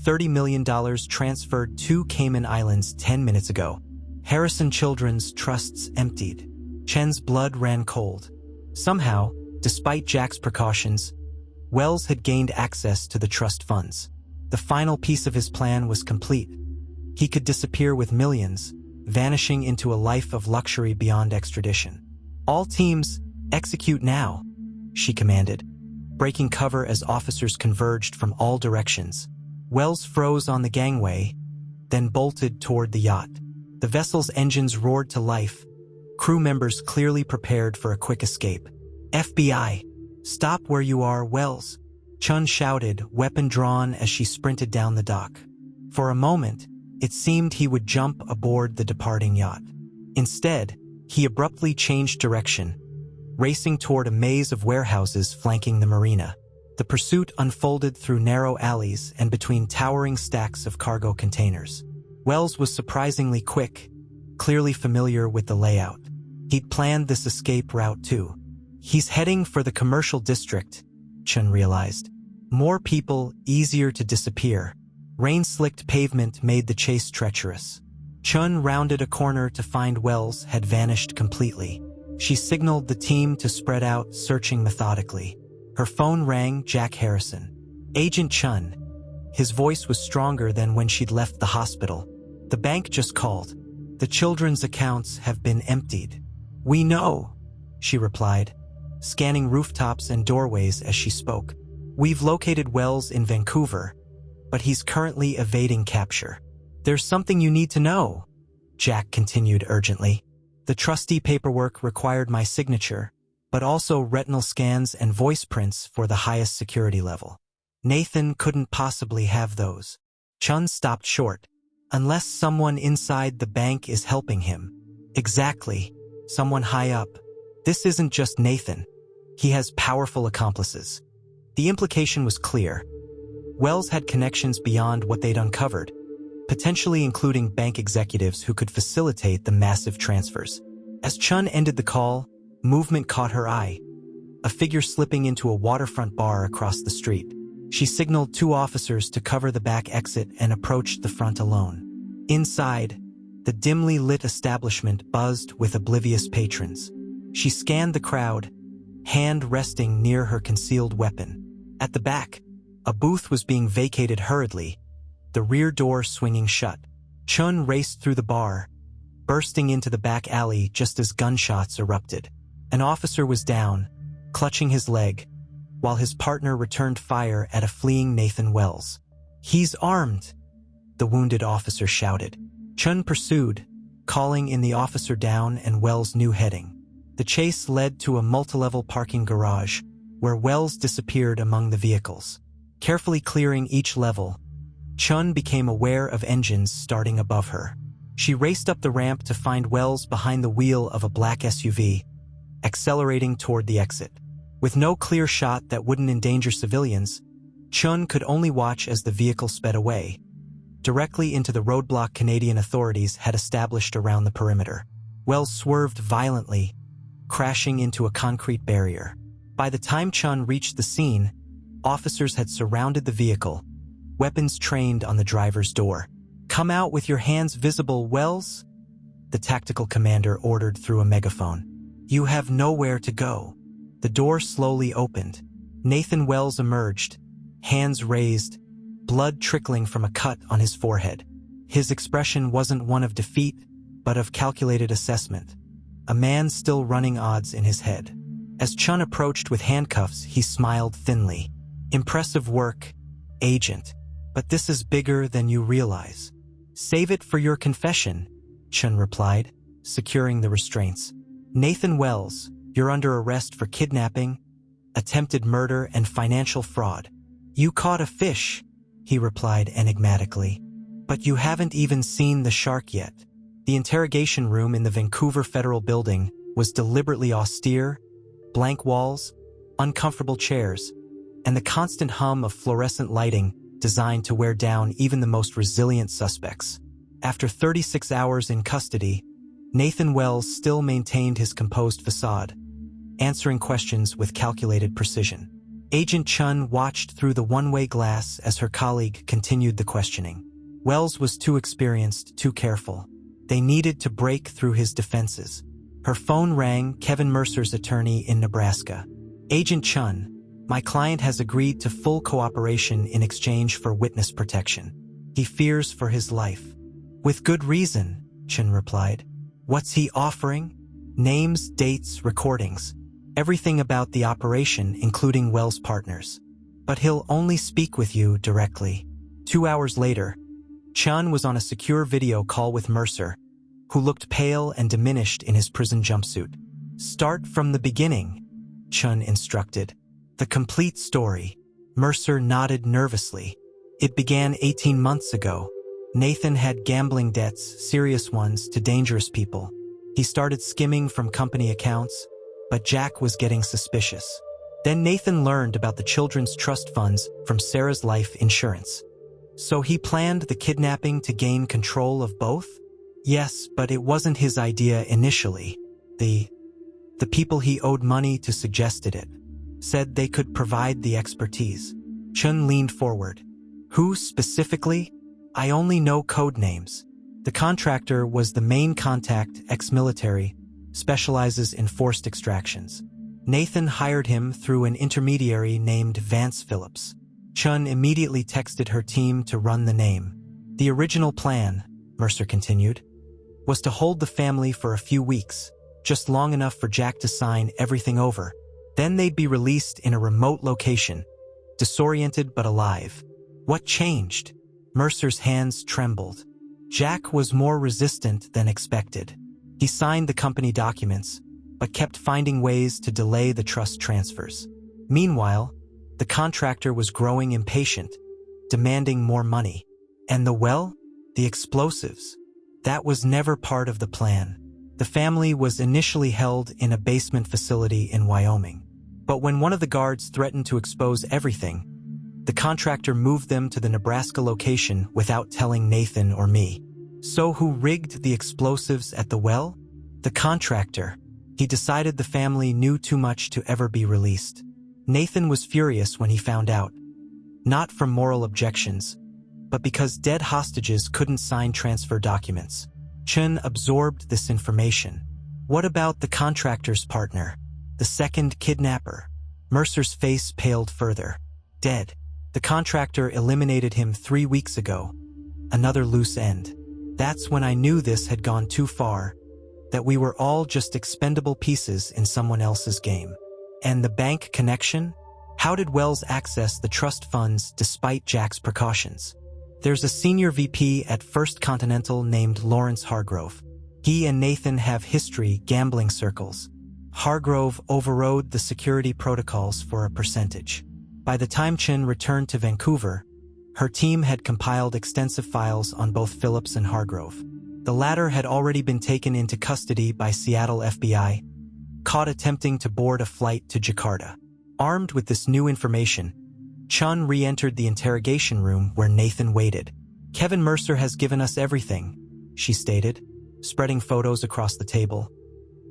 $30 million transferred to Cayman Islands 10 minutes ago. Harrison Children's trusts emptied. Chen's blood ran cold. Somehow, despite Jack's precautions, Wells had gained access to the trust funds. The final piece of his plan was complete. He could disappear with millions, vanishing into a life of luxury beyond extradition. All teams, execute now, she commanded, breaking cover as officers converged from all directions. Wells froze on the gangway, then bolted toward the yacht. The vessel's engines roared to life, crew members clearly prepared for a quick escape. FBI, stop where you are, Wells, Chun shouted, weapon drawn as she sprinted down the dock. For a moment, it seemed he would jump aboard the departing yacht. Instead, he abruptly changed direction, racing toward a maze of warehouses flanking the marina. The pursuit unfolded through narrow alleys and between towering stacks of cargo containers. Wells was surprisingly quick, clearly familiar with the layout. He'd planned this escape route too. He's heading for the commercial district, Chun realized. More people, easier to disappear. Rain-slicked pavement made the chase treacherous. Chun rounded a corner to find Wells had vanished completely. She signaled the team to spread out, searching methodically. Her phone rang. Jack Harrison. Agent Chun. His voice was stronger than when she'd left the hospital. The bank just called. The children's accounts have been emptied. We know, she replied, scanning rooftops and doorways as she spoke. We've located Wells in Vancouver, but he's currently evading capture. There's something you need to know, Jack continued urgently. The trustee paperwork required my signature, but also retinal scans and voice prints for the highest security level. Nathan couldn't possibly have those. Chun stopped short. Unless someone inside the bank is helping him. Exactly. Someone high up. This isn't just Nathan. He has powerful accomplices. The implication was clear. Wells had connections beyond what they'd uncovered, potentially including bank executives who could facilitate the massive transfers. As Chun ended the call, movement caught her eye. A figure slipping into a waterfront bar across the street. She signaled 2 officers to cover the back exit and approached the front alone. Inside, the dimly lit establishment buzzed with oblivious patrons. She scanned the crowd, hand resting near her concealed weapon. At the back, a booth was being vacated hurriedly, the rear door swinging shut. Chun raced through the bar, bursting into the back alley just as gunshots erupted. An officer was down, clutching his leg, while his partner returned fire at a fleeing Nathan Wells. He's armed, the wounded officer shouted. Chun pursued, calling in the officer down and Wells' new heading. The chase led to a multi-level parking garage, where Wells disappeared among the vehicles. Carefully clearing each level, Chun became aware of engines starting above her. She raced up the ramp to find Wells behind the wheel of a black SUV, accelerating toward the exit. With no clear shot that wouldn't endanger civilians, Chun could only watch as the vehicle sped away, directly into the roadblock Canadian authorities had established around the perimeter. Wells swerved violently, crashing into a concrete barrier. By the time Chun reached the scene, officers had surrounded the vehicle, weapons trained on the driver's door. "Come out with your hands visible, Wells," the tactical commander ordered through a megaphone. "You have nowhere to go." The door slowly opened. Nathan Wells emerged, hands raised, blood trickling from a cut on his forehead. His expression wasn't one of defeat, but of calculated assessment, a man still running odds in his head. As Chun approached with handcuffs, he smiled thinly. "Impressive work, Agent, but this is bigger than you realize." "Save it for your confession," Chun replied, securing the restraints. "Nathan Wells, you're under arrest for kidnapping, attempted murder, and financial fraud." "You caught a fish," he replied enigmatically. "But you haven't even seen the shark yet." The interrogation room in the Vancouver Federal Building was deliberately austere, blank walls, uncomfortable chairs, and the constant hum of fluorescent lighting designed to wear down even the most resilient suspects. After 36 hours in custody, Nathan Wells still maintained his composed facade, answering questions with calculated precision. Agent Chun watched through the one-way glass as her colleague continued the questioning. Wells was too experienced, too careful. They needed to break through his defenses. Her phone rang. Kevin Mercer's attorney in Nebraska. "Agent Chun, my client has agreed to full cooperation in exchange for witness protection. He fears for his life." "With good reason," Chun replied. "What's he offering?" "Names, dates, recordings. Everything about the operation, including Wells' partners. But he'll only speak with you directly." 2 hours later, Chun was on a secure video call with Mercer, who looked pale and diminished in his prison jumpsuit. "Start from the beginning," Chun instructed. "The complete story." Mercer nodded nervously. "It began 18 months ago. Nathan had gambling debts, serious ones, to dangerous people. He started skimming from company accounts, but Jack was getting suspicious. Then Nathan learned about the children's trust funds from Sarah's life insurance. So he planned the kidnapping to gain control of both? Yes, but it wasn't his idea initially. The people he owed money to suggested it. Said they could provide the expertise. Chun leaned forward. Who specifically? I only know code names. The contractor was the main contact, ex-military, specializes in forced extractions. Nathan hired him through an intermediary named Vance Phillips. Chun immediately texted her team to run the name. The original plan, Mercer continued, was to hold the family for a few weeks, just long enough for Jack to sign everything over. Then they'd be released in a remote location, disoriented but alive. What changed? Mercer's hands trembled. Jack was more resistant than expected. He signed the company documents, but kept finding ways to delay the trust transfers. Meanwhile, the contractor was growing impatient, demanding more money. And the explosives. That was never part of the plan. The family was initially held in a basement facility in Wyoming. But when one of the guards threatened to expose everything, the contractor moved them to the Nebraska location without telling Nathan or me. So who rigged the explosives at the well? The contractor. He decided the family knew too much to ever be released. Nathan was furious when he found out. Not from moral objections, but because dead hostages couldn't sign transfer documents. Chun absorbed this information. What about the contractor's partner, the second kidnapper? Mercer's face paled further. Dead. The contractor eliminated him 3 weeks ago. Another loose end. That's when I knew this had gone too far, that we were all just expendable pieces in someone else's game. And the bank connection? How did Wells access the trust funds despite Jack's precautions? There's a senior VP at First Continental named Lawrence Hargrove. He and Nathan have history gambling circles. Hargrove overrode the security protocols for a percentage. By the time Chin returned to Vancouver, her team had compiled extensive files on both Phillips and Hargrove. The latter had already been taken into custody by Seattle FBI, caught attempting to board a flight to Jakarta. Armed with this new information, Chun re-entered the interrogation room where Nathan waited. Kevin Mercer has given us everything, she stated, spreading photos across the table.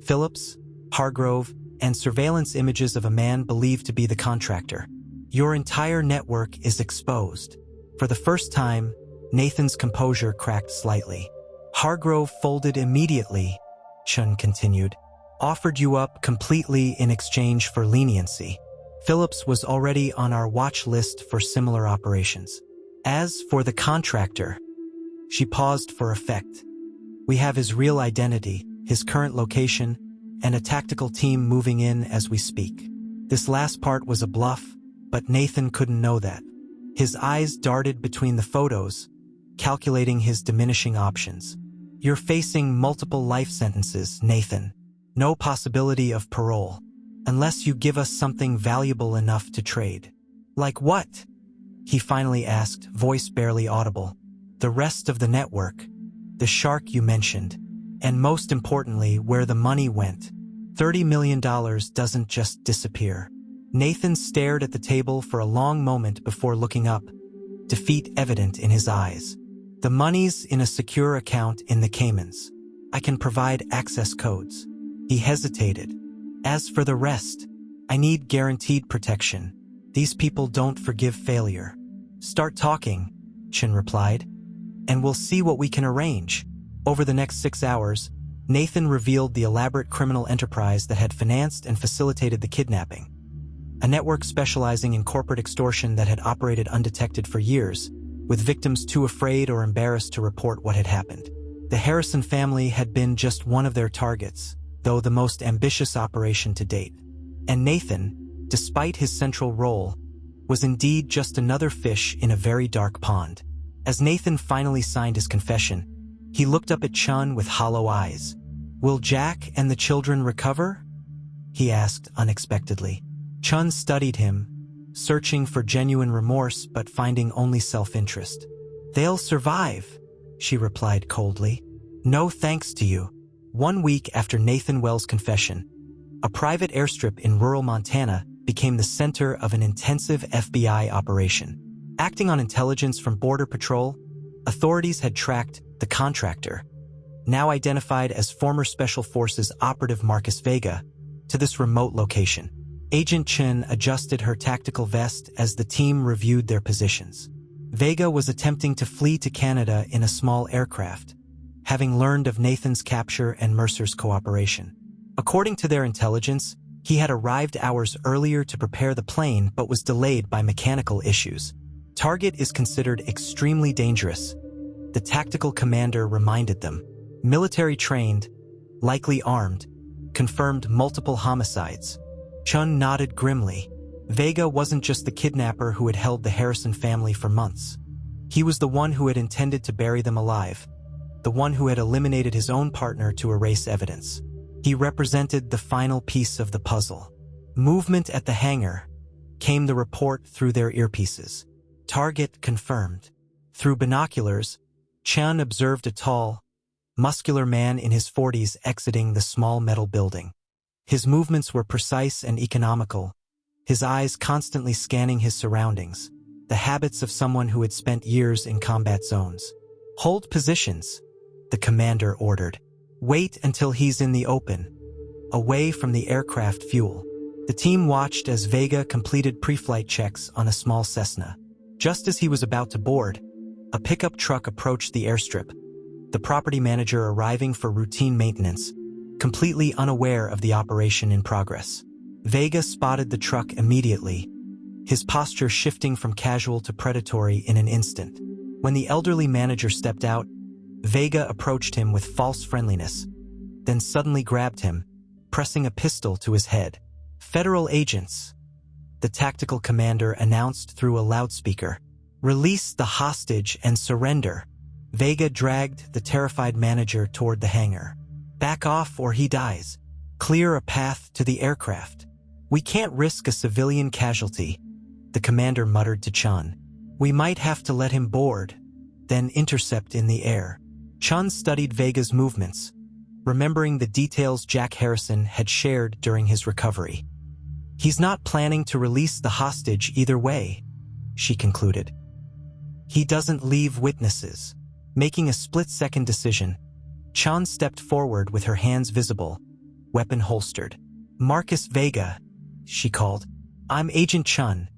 Phillips, Hargrove, and surveillance images of a man believed to be the contractor. Your entire network is exposed. For the first time, Nathan's composure cracked slightly. Hargrove folded immediately, Chun continued. Offered you up completely in exchange for leniency. Phillips was already on our watch list for similar operations. As for the contractor, she paused for effect. We have his real identity, his current location, and a tactical team moving in as we speak. This last part was a bluff, but Nathan couldn't know that. His eyes darted between the photos, calculating his diminishing options. You're facing multiple life sentences, Nathan. No possibility of parole. Unless you give us something valuable enough to trade. Like what? He finally asked, voice barely audible. The rest of the network. The shark you mentioned. And most importantly, where the money went. $30 million doesn't just disappear. Nathan stared at the table for a long moment before looking up, defeat evident in his eyes. The money's in a secure account in the Caymans. I can provide access codes. He hesitated. As for the rest, I need guaranteed protection. These people don't forgive failure. Start talking, Chin replied, and we'll see what we can arrange. Over the next 6 hours, Nathan revealed the elaborate criminal enterprise that had financed and facilitated the kidnapping. A network specializing in corporate extortion that had operated undetected for years, with victims too afraid or embarrassed to report what had happened. The Harrison family had been just one of their targets, though the most ambitious operation to date. And Nathan, despite his central role, was indeed just another fish in a very dark pond. As Nathan finally signed his confession, he looked up at Chun with hollow eyes. Will Jack and the children recover? He asked unexpectedly. Chun studied him, searching for genuine remorse but finding only self-interest. They'll survive, she replied coldly. No thanks to you. 1 week after Nathan Wells' confession, a private airstrip in rural Montana became the center of an intensive FBI operation. Acting on intelligence from Border Patrol, authorities had tracked the contractor, now identified as former Special Forces operative Marcus Vega, to this remote location. Agent Chen adjusted her tactical vest as the team reviewed their positions. Vega was attempting to flee to Canada in a small aircraft, having learned of Nathan's capture and Mercer's cooperation. According to their intelligence, he had arrived hours earlier to prepare the plane but was delayed by mechanical issues. Target is considered extremely dangerous, the tactical commander reminded them. Military trained, likely armed, confirmed multiple homicides. Chun nodded grimly. Vega wasn't just the kidnapper who had held the Harrison family for months. He was the one who had intended to bury them alive, the one who had eliminated his own partner to erase evidence. He represented the final piece of the puzzle. Movement at the hangar. Came the report through their earpieces. Target confirmed. Through binoculars, Chun observed a tall, muscular man in his 40s exiting the small metal building. His movements were precise and economical, his eyes constantly scanning his surroundings, the habits of someone who had spent years in combat zones. Hold positions, the commander ordered. Wait until he's in the open, away from the aircraft fuel. The team watched as Vega completed pre-flight checks on a small Cessna. Just as he was about to board, a pickup truck approached the airstrip, the property manager arriving for routine maintenance, completely unaware of the operation in progress. Vega spotted the truck immediately, his posture shifting from casual to predatory in an instant. When the elderly manager stepped out, Vega approached him with false friendliness, then suddenly grabbed him, pressing a pistol to his head. "Federal agents," the tactical commander announced through a loudspeaker. "Release the hostage and surrender." Vega dragged the terrified manager toward the hangar. "Back off or he dies. Clear a path to the aircraft." "We can't risk a civilian casualty," the commander muttered to Chun. "We might have to let him board, then intercept in the air." Chun studied Vega's movements, remembering the details Jack Harrison had shared during his recovery. "He's not planning to release the hostage either way," she concluded. "He doesn't leave witnesses." Making a split-second decision, Chun stepped forward with her hands visible, weapon holstered. "Marcus Vega," she called. "I'm Agent Chun,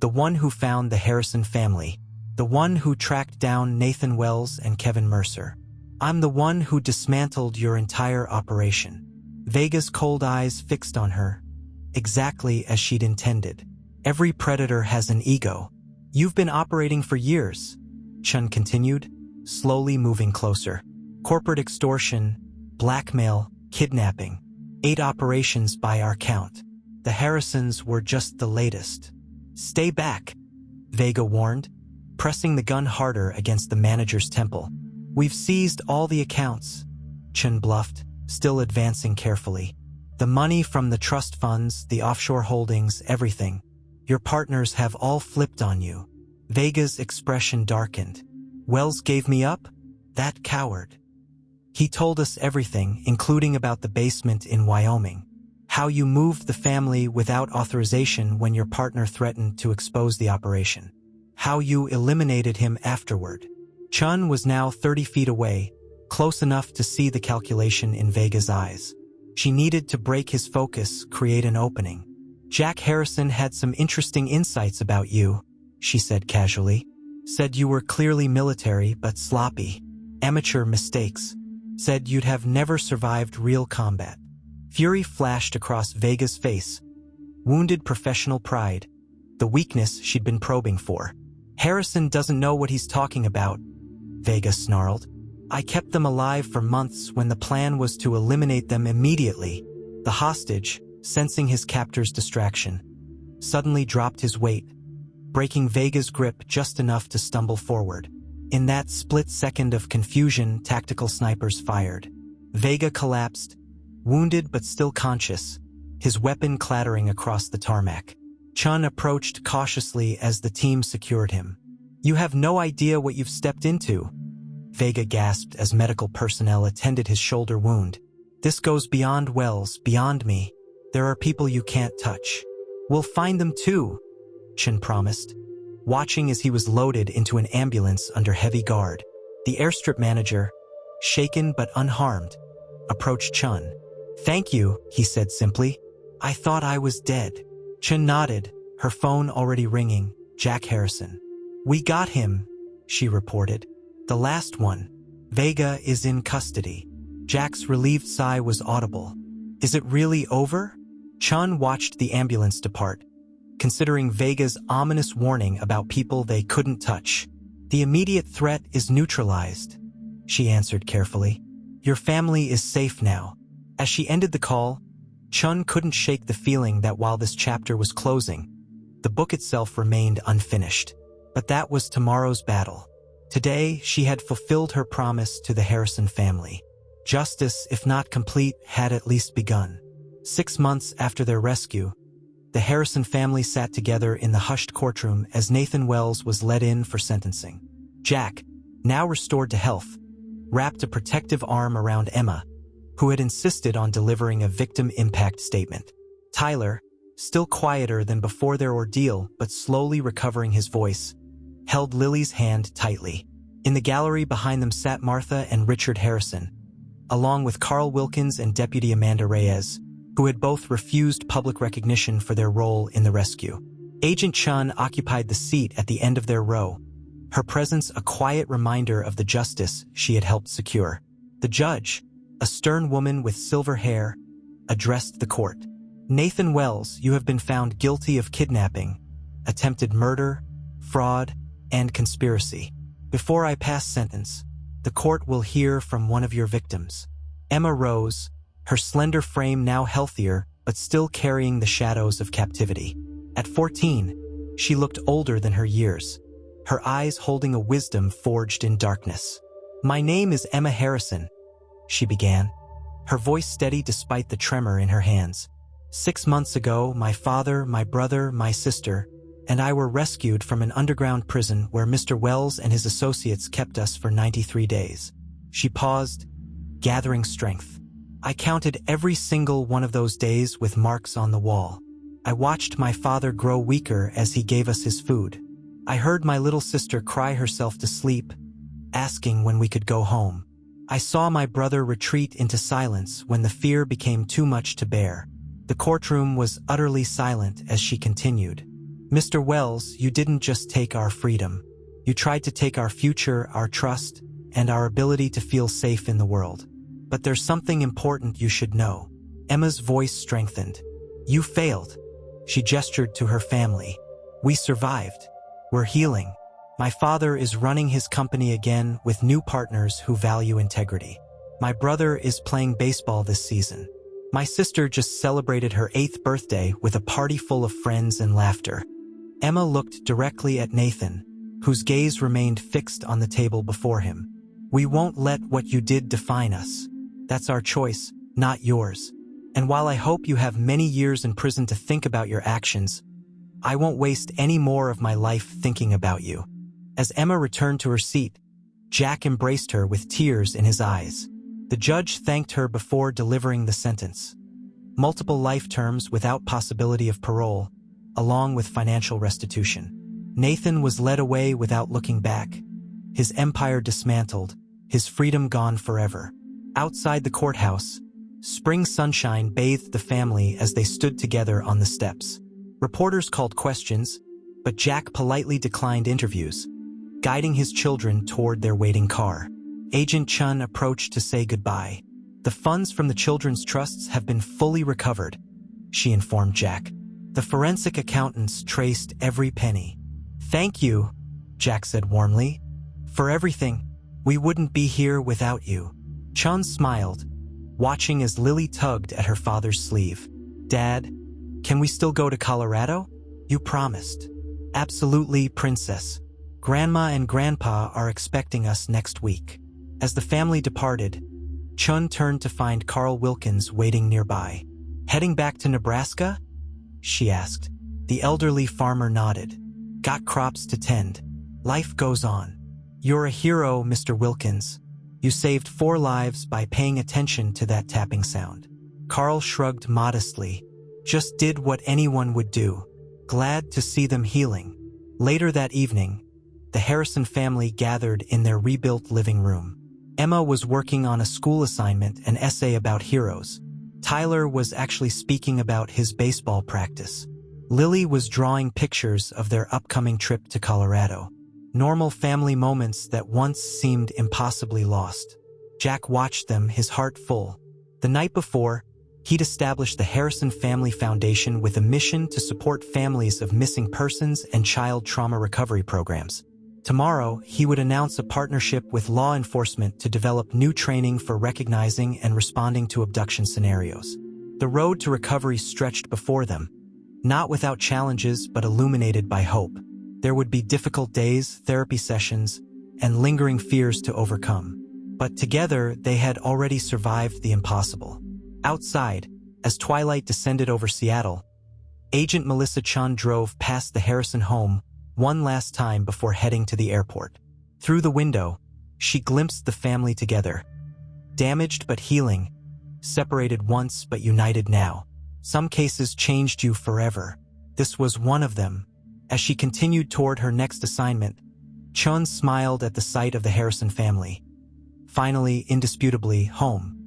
the one who found the Harrison family, the one who tracked down Nathan Wells and Kevin Mercer. I'm the one who dismantled your entire operation." Vega's cold eyes fixed on her, exactly as she'd intended. "Every predator has an ego. You've been operating for years," Chun continued, slowly moving closer. "Corporate extortion, blackmail, kidnapping. 8 operations by our count. The Harrisons were just the latest." "Stay back," Vega warned, pressing the gun harder against the manager's temple. "We've seized all the accounts," Chun bluffed, still advancing carefully. "The money from the trust funds, the offshore holdings, everything. Your partners have all flipped on you." Vega's expression darkened. "Wells gave me up? That coward. He told us everything, including about the basement in Wyoming. How you moved the family without authorization when your partner threatened to expose the operation. How you eliminated him afterward." Chun was now 30 feet away, close enough to see the calculation in Vega's eyes. She needed to break his focus, create an opening. "Jack Harrison had some interesting insights about you," she said casually. "Said you were clearly military but sloppy. Amateur mistakes. Said you'd have never survived real combat." Fury flashed across Vega's face. Wounded professional pride. The weakness she'd been probing for. "Harrison doesn't know what he's talking about," Vega snarled. "I kept them alive for months when the plan was to eliminate them immediately." The hostage, sensing his captor's distraction, suddenly dropped his weight, breaking Vega's grip just enough to stumble forward. In that split second of confusion, tactical snipers fired. Vega collapsed, wounded but still conscious, his weapon clattering across the tarmac. Chun approached cautiously as the team secured him. "You have no idea what you've stepped into," Vega gasped as medical personnel attended his shoulder wound. "This goes beyond Wells, beyond me. There are people you can't touch." "We'll find them too," Chun promised, watching as he was loaded into an ambulance under heavy guard. The airstrip manager, shaken but unharmed, approached Chun. "Thank you," he said simply. "I thought I was dead." Chun nodded, her phone already ringing. "Jack Harrison. We got him," she reported. "The last one. Vega is in custody." Jack's relieved sigh was audible. "Is it really over?" Chun watched the ambulance depart, considering Vega's ominous warning about people they couldn't touch. "The immediate threat is neutralized," she answered carefully. "Your family is safe now." As she ended the call, Chun couldn't shake the feeling that while this chapter was closing, the book itself remained unfinished. But that was tomorrow's battle. Today, she had fulfilled her promise to the Harrison family. Justice, if not complete, had at least begun. 6 months after their rescue, the Harrison family sat together in the hushed courtroom as Nathan Wells was led in for sentencing. Jack, now restored to health, wrapped a protective arm around Emma, who had insisted on delivering a victim impact statement. Tyler, still quieter than before their ordeal but slowly recovering his voice, held Lily's hand tightly. In the gallery behind them sat Martha and Richard Harrison, along with Carl Wilkins and Deputy Amanda Reyes, who had both refused public recognition for their role in the rescue. Agent Chun occupied the seat at the end of their row, her presence a quiet reminder of the justice she had helped secure. The judge, a stern woman with silver hair, addressed the court. "Nathan Wells, you have been found guilty of kidnapping, attempted murder, fraud, and conspiracy. Before I pass sentence, the court will hear from one of your victims." Emma rose, her slender frame now healthier but still carrying the shadows of captivity. At 14, she looked older than her years, her eyes holding a wisdom forged in darkness. "My name is Emma Harrison," she began, her voice steady despite the tremor in her hands. "6 months ago, my father, my brother, my sister, and I were rescued from an underground prison where Mr. Wells and his associates kept us for 93 days. She paused, gathering strength. "I counted every single one of those days with marks on the wall. I watched my father grow weaker as he gave us his food. I heard my little sister cry herself to sleep, asking when we could go home. I saw my brother retreat into silence when the fear became too much to bear." The courtroom was utterly silent as she continued. "Mr. Wells, you didn't just take our freedom. You tried to take our future, our trust, and our ability to feel safe in the world. But there's something important you should know." Emma's voice strengthened. "You failed." She gestured to her family. "We survived. We're healing. My father is running his company again with new partners who value integrity. My brother is playing baseball this season. My sister just celebrated her 8th birthday with a party full of friends and laughter." Emma looked directly at Nathan, whose gaze remained fixed on the table before him. "We won't let what you did define us. That's our choice, not yours. And while I hope you have many years in prison to think about your actions, I won't waste any more of my life thinking about you." As Emma returned to her seat, Jack embraced her with tears in his eyes. The judge thanked her before delivering the sentence. Multiple life terms without possibility of parole, along with financial restitution. Nathan was led away without looking back, his empire dismantled, his freedom gone forever. Outside the courthouse, spring sunshine bathed the family as they stood together on the steps. Reporters called questions, but Jack politely declined interviews, guiding his children toward their waiting car. Agent Chun approached to say goodbye. "The funds from the children's trusts have been fully recovered," she informed Jack. "The forensic accountants traced every penny." "Thank you," Jack said warmly. "For everything. We wouldn't be here without you." Chun smiled, watching as Lily tugged at her father's sleeve. "Dad, can we still go to Colorado? You promised." "Absolutely, Princess. Grandma and Grandpa are expecting us next week." As the family departed, Chun turned to find Carl Wilkins waiting nearby. "Heading back to Nebraska?" she asked. The elderly farmer nodded. "Got crops to tend. Life goes on." "You're a hero, Mr. Wilkins. You saved 4 lives by paying attention to that tapping sound." Carl shrugged modestly. "Just did what anyone would do. Glad to see them healing." Later that evening, the Harrison family gathered in their rebuilt living room. Emma was working on a school assignment, an essay about heroes. Tyler was actually speaking about his baseball practice. Lily was drawing pictures of their upcoming trip to Colorado. Normal family moments that once seemed impossibly lost. Jack watched them, his heart full. The night before, he'd established the Harrison Family Foundation with a mission to support families of missing persons and child trauma recovery programs. Tomorrow, he would announce a partnership with law enforcement to develop new training for recognizing and responding to abduction scenarios. The road to recovery stretched before them, not without challenges but illuminated by hope. There would be difficult days, therapy sessions, and lingering fears to overcome. But together, they had already survived the impossible. Outside, as twilight descended over Seattle, Agent Melissa Chun drove past the Harrison home one last time before heading to the airport. Through the window, she glimpsed the family together. Damaged but healing, separated once but united now. Some cases changed you forever. This was one of them. As she continued toward her next assignment, Chun smiled at the sight of the Harrison family. Finally, indisputably, home.